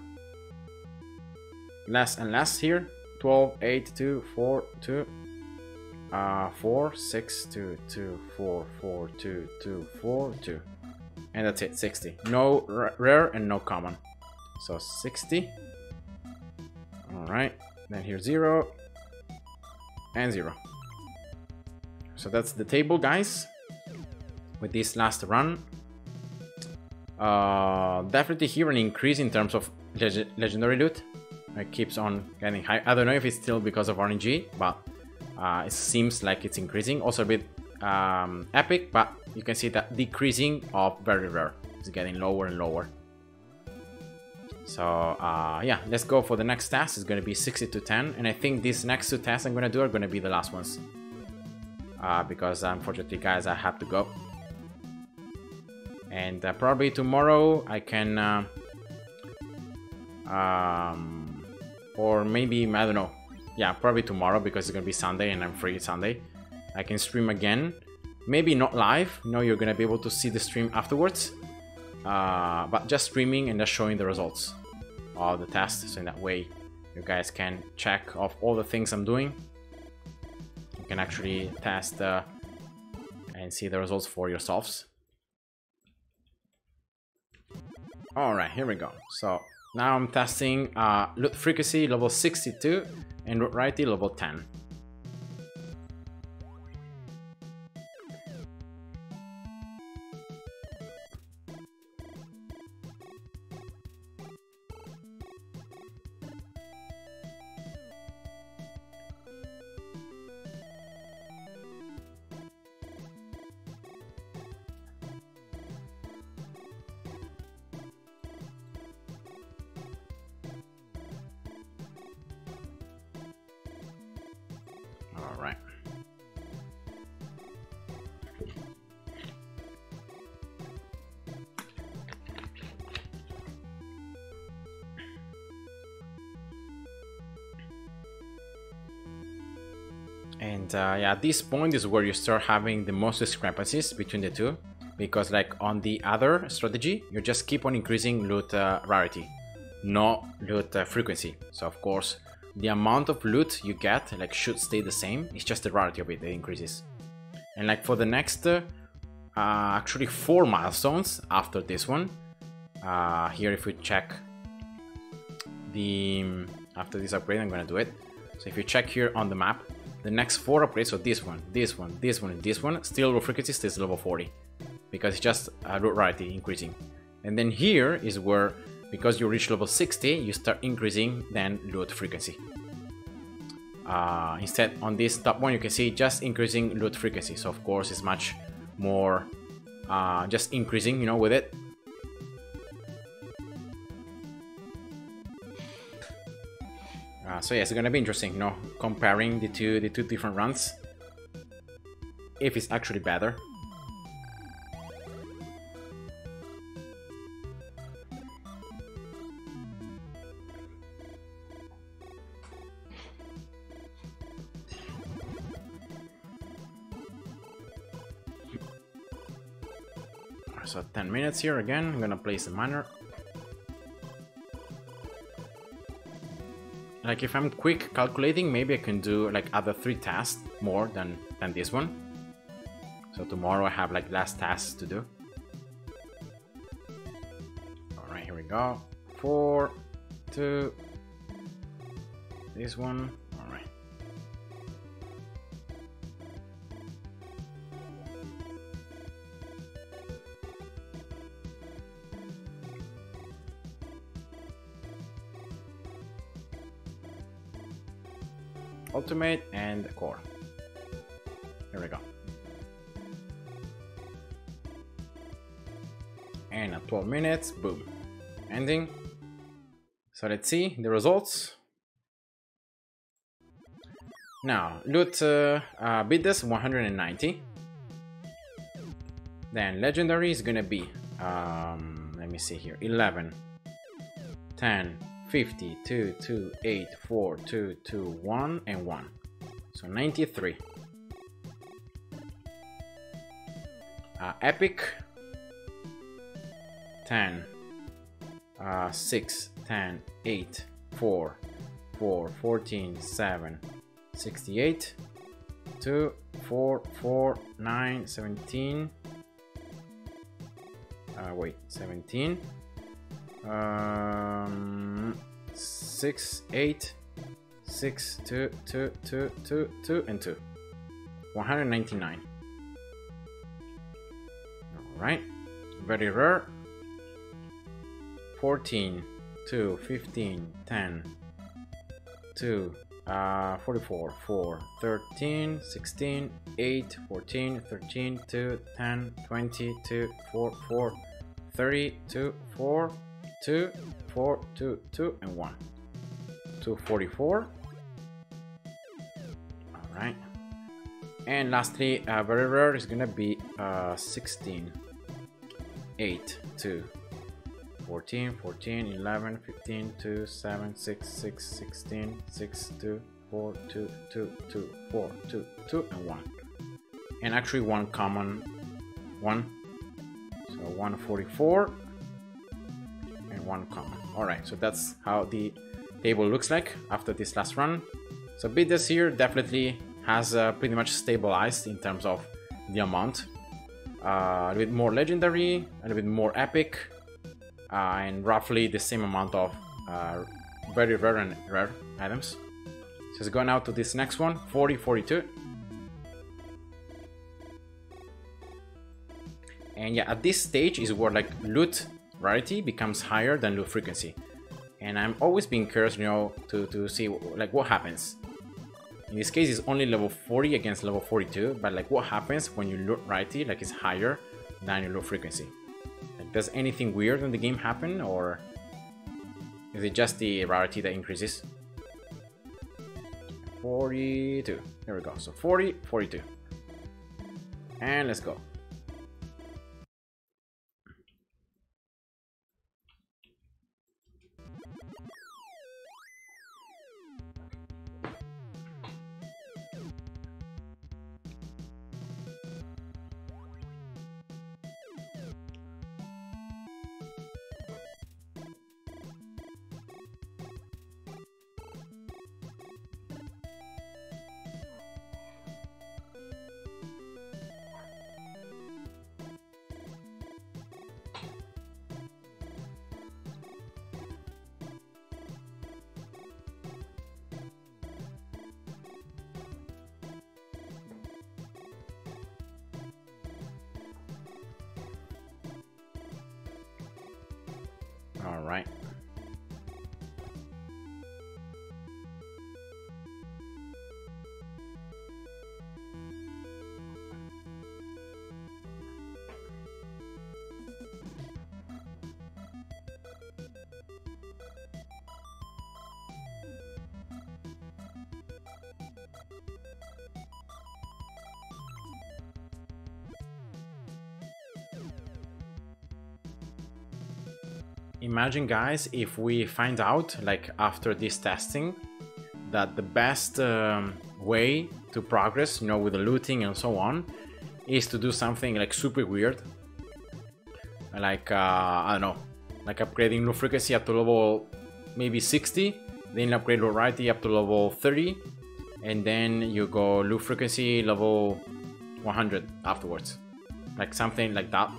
Less and less here. 12, 8, 2, 4, 2. 4, 6, 2, 2, 4, 4, 2, 2, 4, 2. And that's it, 60. No rare and no common. So 60. Alright, then here's 0 and 0. So that's the table, guys, with this last run. Definitely here an increase in terms of legendary loot. It keeps on getting high. I don't know if it's still because of RNG, but it seems like it's increasing. Also a bit epic, but you can see that decreasing of very rare. It's getting lower and lower. So yeah, let's go for the next task. It's going to be 60 to 10, and I think these next 2 tasks I'm going to do are going to be the last ones. Because unfortunately, guys, I have to go. And probably tomorrow I can or maybe, I don't know. Yeah, probably tomorrow because it's gonna be Sunday and I'm free Sunday. I can stream again. Maybe not live. No, you're gonna be able to see the stream afterwards. But just streaming and just showing the results of the test. So in that way, you guys can check off all the things I'm doing. You can actually test and see the results for yourselves. Alright, here we go. So now I'm testing loot frequency level 62 and loot rarity level 10. All right. And yeah, at this point is where you start having the most discrepancies between the two, because like on the other strategy, you just keep on increasing loot rarity, no loot frequency. So of course, the amount of loot you get like should stay the same. It's just the rarity of it that increases. And like for the next actually 4 milestones after this one, here if we check the after this upgrade, I'm gonna do it. So if you check here on the map, the next 4 upgrades, so this one, this one, this one, and this one, still low frequency stays level 40, because it's just loot rarity increasing. And then here is where, because you reach level 60, you start increasing then loot frequency. Instead, on this top one, you can see just increasing loot frequency. So of course, it's much more just increasing, you know, with it. So yeah, it's gonna be interesting, you know, comparing the two different runs, if it's actually better. So 10 minutes here again. I'm gonna place the miner. Like if I'm quick calculating, maybe I can do like other 3 tasks more than this one. So tomorrow I have like last tasks to do. All right, here we go. 4, 2, this one. All right. Ultimate and core. Here we go. And at 12 minutes, boom, ending. So let's see the results. Now, loot beat this 190. Then legendary is gonna be, let me see here, 11, 10, 50, 2, 2, 8, 4, 2, 2, 1, and 1. So 93. Epic, 10, 6, 10, 8, 4, 4, 14, 7, 68, 2, 4, 4, 9, 17. Wait, 17. 6, 8, 6, 2, 2, 2, 2, 2, and 2. 199. Alright. Very rare. 14, 2, 15, 10, 2, 44, 4, 13, 16, 8, 14, 13, 2, 10, 20, 2, 4, 4, 30, 2, 4, 2, 4, 2, 2, and 1. 244. Alright. And lastly, very rare is gonna be 16, 8, 2, 14, 14, 11, 15, 2, 7, 6, 6, 16, 6, 2, 4, 2, 2, 2, 4, 2, 2, and 1. And actually one common one. So 144 and 1 common. Alright, so that's how the table looks like after this last run. So beat this here definitely has pretty much stabilized in terms of the amount. A little bit more legendary, a little bit more epic, and roughly the same amount of very rare and rare items. So let's go now to this next one, 40, 42. And yeah, at this stage is where like loot rarity becomes higher than loot frequency. And I'm always being curious, you know, to see like what happens. In this case, it's only level 40 against level 42, but like what happens when your loot rarity like is higher than your loot frequency? Like, does anything weird in the game happen, or is it just the rarity that increases? 42. Here we go. So 40, 42. And let's go. All right. Imagine, guys, if we find out, like after this testing, that the best way to progress, you know, with the looting and so on, is to do something like super weird, like I don't know, like upgrading low frequency up to level maybe 60, then upgrade low variety up to level 30, and then you go low frequency level 100 afterwards, like something like that.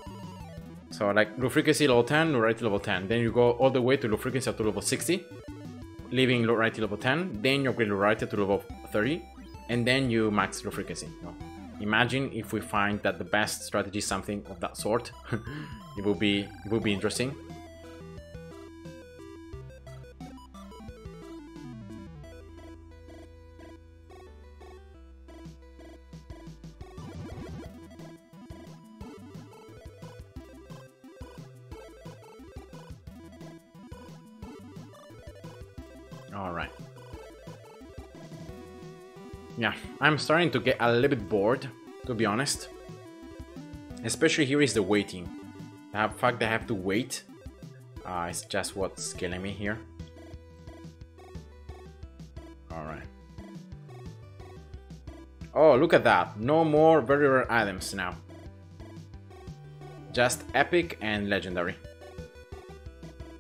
So like low frequency level 10, low variety level 10, then you go all the way to low frequency up to level 60, leaving low variety level 10, then you upgrade low variety to level 30, and then you max low frequency. You know? Imagine if we find that the best strategy is something of that sort. it will be interesting. All right. Yeah, I'm starting to get a little bit bored, to be honest. Especially here is the waiting. The fact that I have to wait is just what's killing me here. All right. Oh, look at that. No more very rare items now. Just epic and legendary.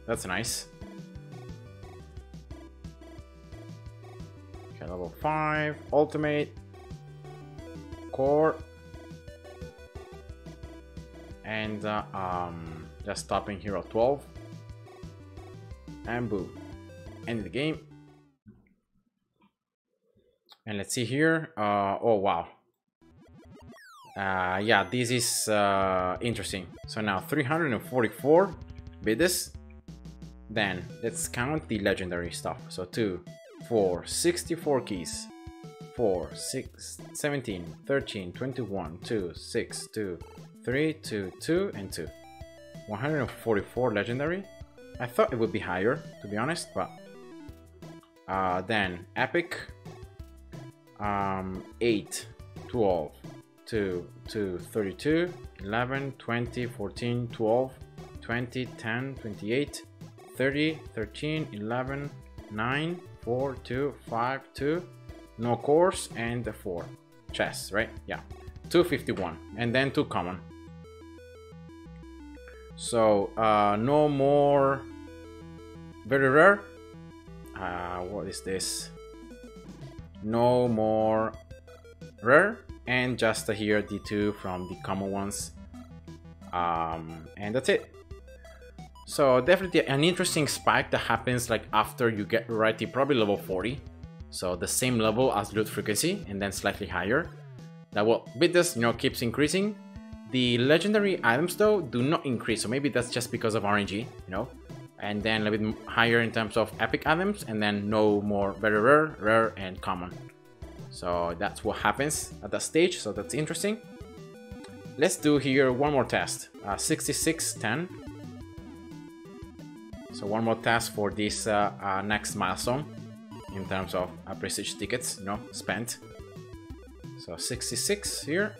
That's nice. Level 5, ultimate, core, and just stopping here at 12, and boom, end the game. And let's see here. Oh wow, yeah, this is interesting. So now 344 biddes. Then let's count the legendary stuff. So 2, 4, 64 keys, 4, 6, 17, 13, 21, 2, 6, 2, 3, 2, 2, and 2. 144 legendary. I thought it would be higher, to be honest, but then epic, 8, 12, 2, 2, 32, 11, 20, 14, 12, 20, 10, 28, 30, 13, 11, 9, 4, 2, 5, 2, no cores, and 4 chests, right? Yeah, 251, and then 2 common. So no more very rare. What is this? No more rare, and just here the 2 from the common ones, and that's it. So definitely an interesting spike that happens like after you get variety, probably level 40. So the same level as loot frequency, and then slightly higher. That will biddes, you know, keeps increasing. The legendary items though do not increase, so maybe that's just because of RNG, you know. And then a little bit higher in terms of epic items, and then no more very rare, rare, and common. So that's what happens at that stage. So that's interesting. Let's do here one more test. 6610. So one more test for this next milestone in terms of prestige tickets, you know, spent. So 66 here.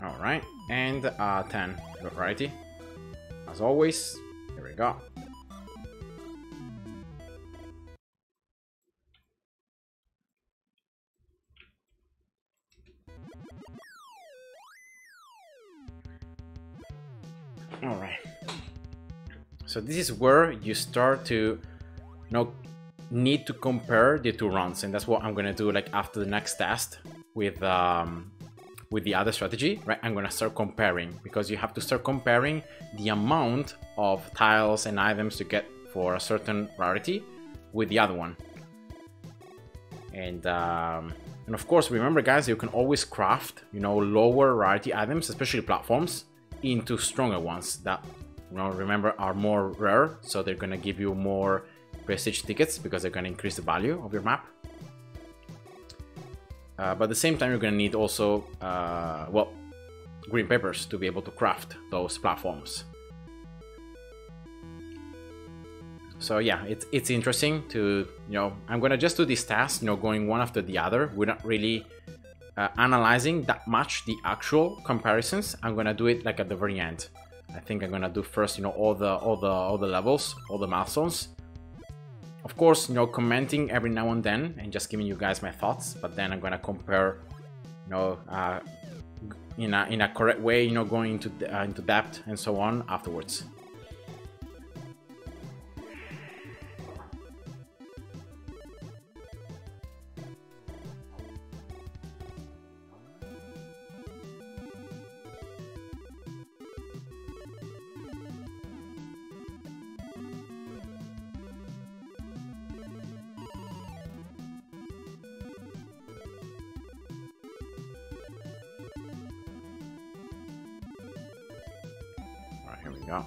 All right, and 10 variety. As always, here we go. All right. So this is where you start to, you know, need to compare the two runs, and that's what I'm gonna do like after the next test with the other strategy, right? I'm gonna start comparing, because you have to start comparing the amount of tiles and items to get for a certain rarity with the other one. And of course, remember guys, you can always craft, you know, lower rarity items, especially platforms, into stronger ones that, you know, remember are more rare, so they're gonna give you more prestige tickets because they're gonna increase the value of your map. But at the same time, you're gonna need also, well, green papers to be able to craft those platforms. So yeah, it's interesting to, you know, I'm gonna just do this task, you know, going one after the other. We're not really analyzing that much the actual comparisons. I'm gonna do it like at the very end. I think I'm gonna do first, you know, all the levels, all the milestones. Of course, you know, commenting every now and then and just giving you guys my thoughts, but then I'm gonna compare, you know, in a correct way, you know, going into depth and so on afterwards. Here we go.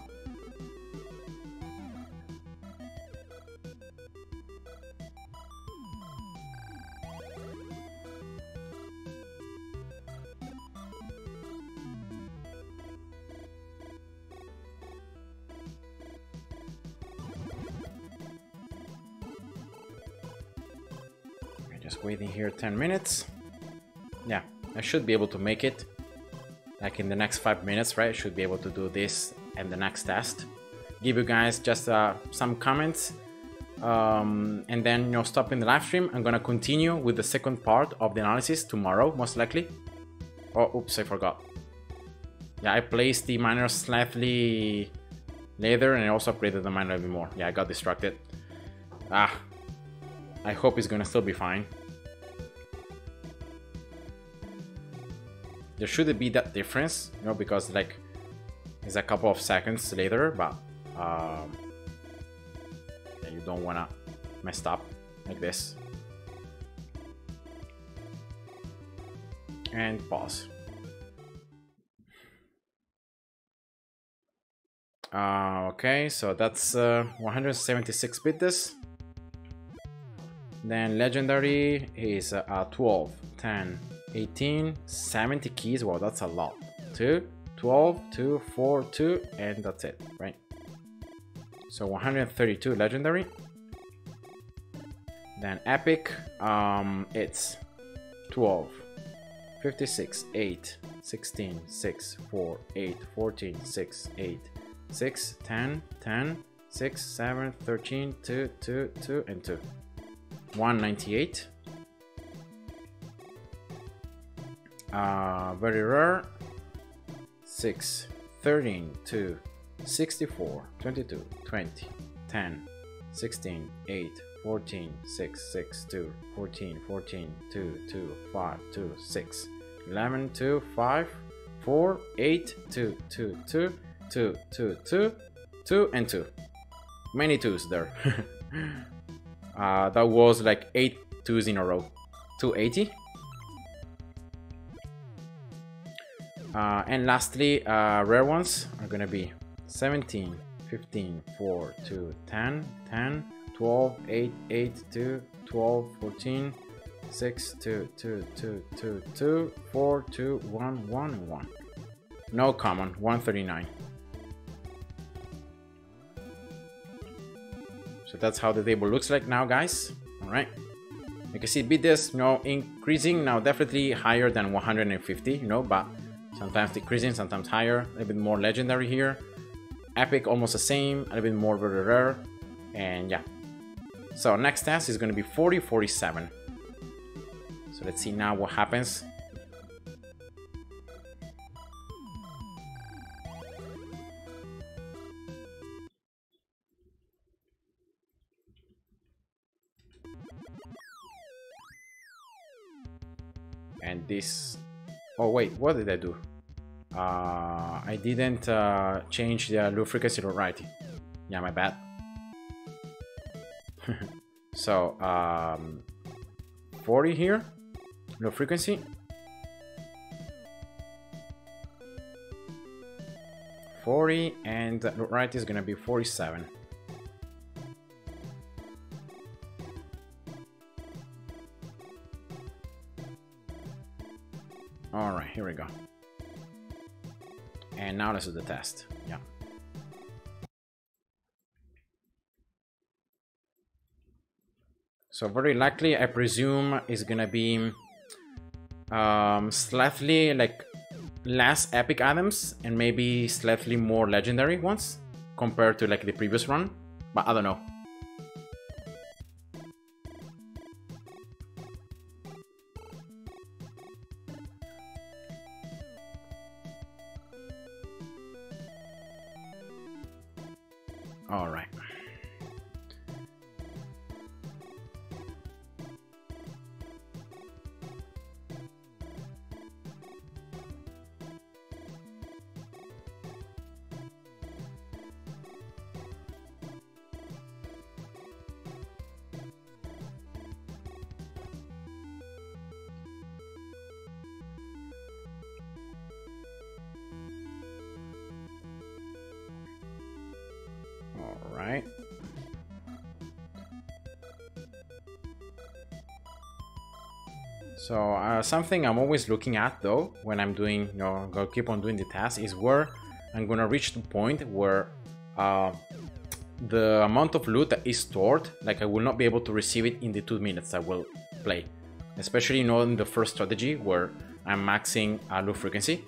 We're just waiting here 10 minutes. Yeah, I should be able to make it. Like in the next 5 minutes, right? I should be able to do this and the next test. Give you guys just some comments, and then, you know, stopping the live stream. I'm gonna continue with the second part of the analysis tomorrow, most likely. Oh, oops, I forgot. Yeah, I placed the miner slightly later, and I also upgraded the miner a bit more. Yeah, I got distracted. I hope it's gonna still be fine. There shouldn't be that difference, you know, because like it's a couple of seconds later, but yeah, you don't wanna mess up like this. And pause. Okay, so that's 176 bits. Then legendary is 12, 10, 18, 70 keys. Wow, that's a lot. 2, 12, 2, 4, 2, and that's it, right? So 132 legendary. Then epic, it's 12, 56, 8, 16, 6, 4, 8, 14, 6, 8, 6, 10, 10, 6, 7, 13, 2, 2, 2, and 2. 198. Very rare. 6, 13, 2, 64, 22, 20, 10, 16, 8, 14, 6, 6, 2, 14, 14, 2, 2, 5, 2, 6, 11, 2, 5, 4, 8, 2, 2, 2, 2, 2, 2, 2, and 2. Many 2s there. That was like 8 2s in a row. 280. And lastly, rare ones are gonna be 17, 15, 4, 2, 10, 10, 12, 8, 8, 2, 12, 14, 6, 2, 2, 2, 2, 2, 4, 2, 1, 1, and 1. No common, 139. So that's how the table looks like now, guys. All right. You can see bid this, you know, increasing now, definitely higher than 150, you know, but sometimes decreasing, sometimes higher. A little bit more legendary here. Epic almost the same, a little bit more very rare, and yeah. So next test is going to be 40-47. So let's see now what happens. And this, oh wait, what did I do? I didn't change the loop frequency to variety. Yeah, my bad. So 40 here, low frequency. 40, and the variety is gonna be 47. All right, here we go. And now let's do the test. Yeah. So very likely, I presume, is gonna be slightly like less epic items and maybe slightly more legendary ones compared to like the previous run, but I don't know. All right. All right. So something I'm always looking at though when I'm doing, you know, go keep on doing the task is where I'm gonna reach the point where the amount of loot that is stored, like I will not be able to receive it in the 2 minutes I will play, especially, you know, in the first strategy where I'm maxing loot frequency.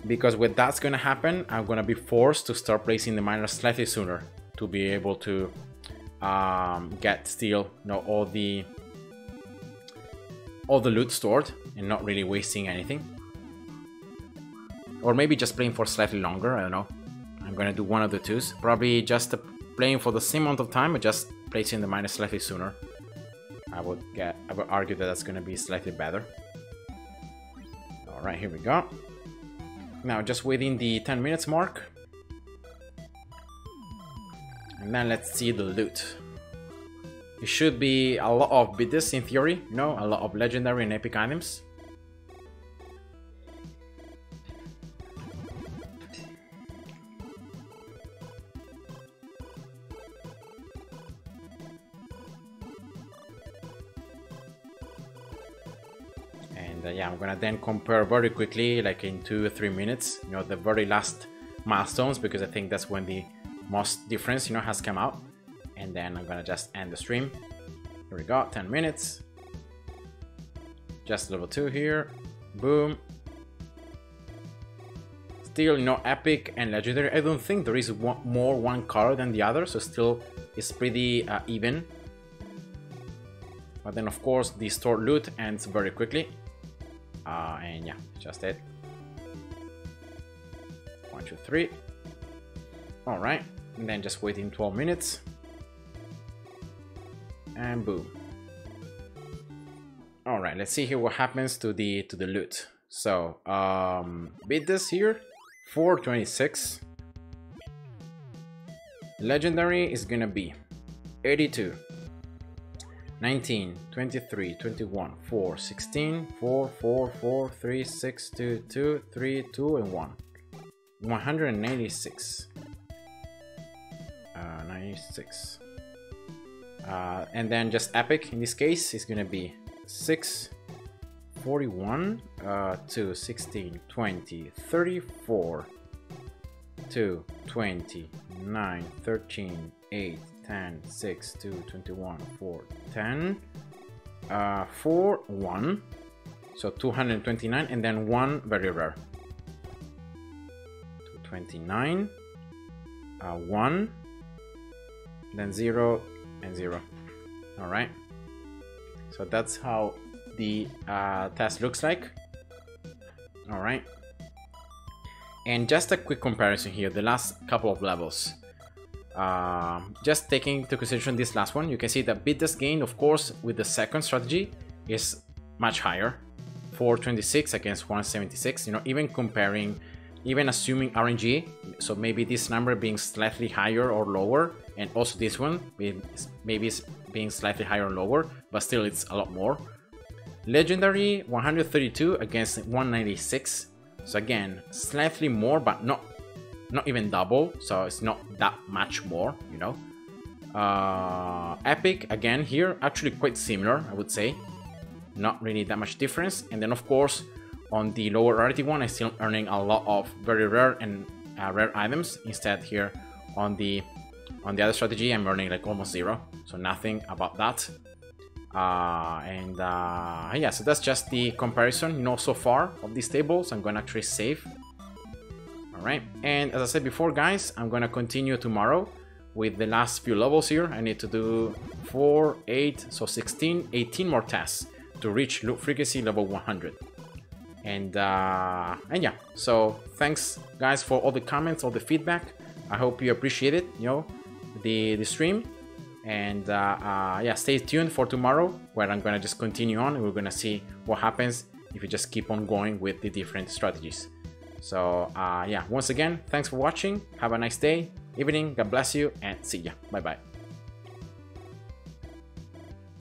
Because when that's gonna happen, I'm gonna be forced to start placing the miners slightly sooner to be able to get still, you know, all the loot stored and not really wasting anything. Or maybe just playing for slightly longer, I don't know. I'm gonna do one of the twos. Probably just playing for the same amount of time, but just placing the miners slightly sooner. I would argue that that's gonna be slightly better. All right, here we go. Now just within the 10 minutes mark. And then let's see the loot. It should be a lot of bidders in theory, you know, a lot of legendary and epic items. Yeah, I'm gonna then compare very quickly, like in 2 or 3 minutes, you know, the very last milestones, because I think that's when the most difference, you know, has come out. And then I'm gonna just end the stream. Here we go, 10 minutes. Just level 2 here. Boom. Still, you know, epic and legendary. I don't think there is one color than the other, so still it's pretty even. But then, of course, the stored loot ends very quickly. And yeah, just it. 1, 2, 3. All right, and then just waiting 12 minutes. And boom. All right, let's see here what happens to the loot. So, bid this here, 426. Legendary is gonna be 82. 19, 23, 21, 4, 16, 4, 4, 4, 3, 6, 2, 2, 3, 2, and 1. 196. 96. And then just epic in this case is gonna be 6, 41 to 16, 20, 34 to 20, 9, 13, 8, 10, 6, 2, 21, 4, 10, 4, 1, so 229, and then 1 very rare. 229, 1, then 0 and 0. All right, so that's how the test looks like. All right, and just a quick comparison here, the last couple of levels. Just taking into consideration this last one, you can see that bid gain, of course, with the second strategy is much higher, 426 against 176. You know, even comparing, even assuming RNG, so maybe this number being slightly higher or lower, and also this one maybe it's being slightly higher or lower, but still it's a lot more. Legendary 132 against 196, so again slightly more, but not even double, so it's not that much more, you know. Epic again here, actually quite similar, I would say, not really that much difference. And then of course on the lower rarity one, I'm still earning a lot of very rare and rare items. Instead here on the other strategy, I'm earning like almost 0, so nothing about that. Yeah, so that's just the comparison, you know, so far of these tables. I'm gonna actually save. All right, and as I said before, guys, I'm gonna continue tomorrow with the last few levels here. I need to do 4, 8, so 16, 18 more tests to reach loot frequency level 100. And yeah, so thanks guys for all the comments, all the feedback. I hope you appreciate it, you know, the stream. And yeah, stay tuned for tomorrow, where I'm gonna just continue on and we're gonna see what happens if you just keep on going with the different strategies. So yeah, once again, thanks for watching. Have a nice day, evening, God bless you, and see ya. Bye bye.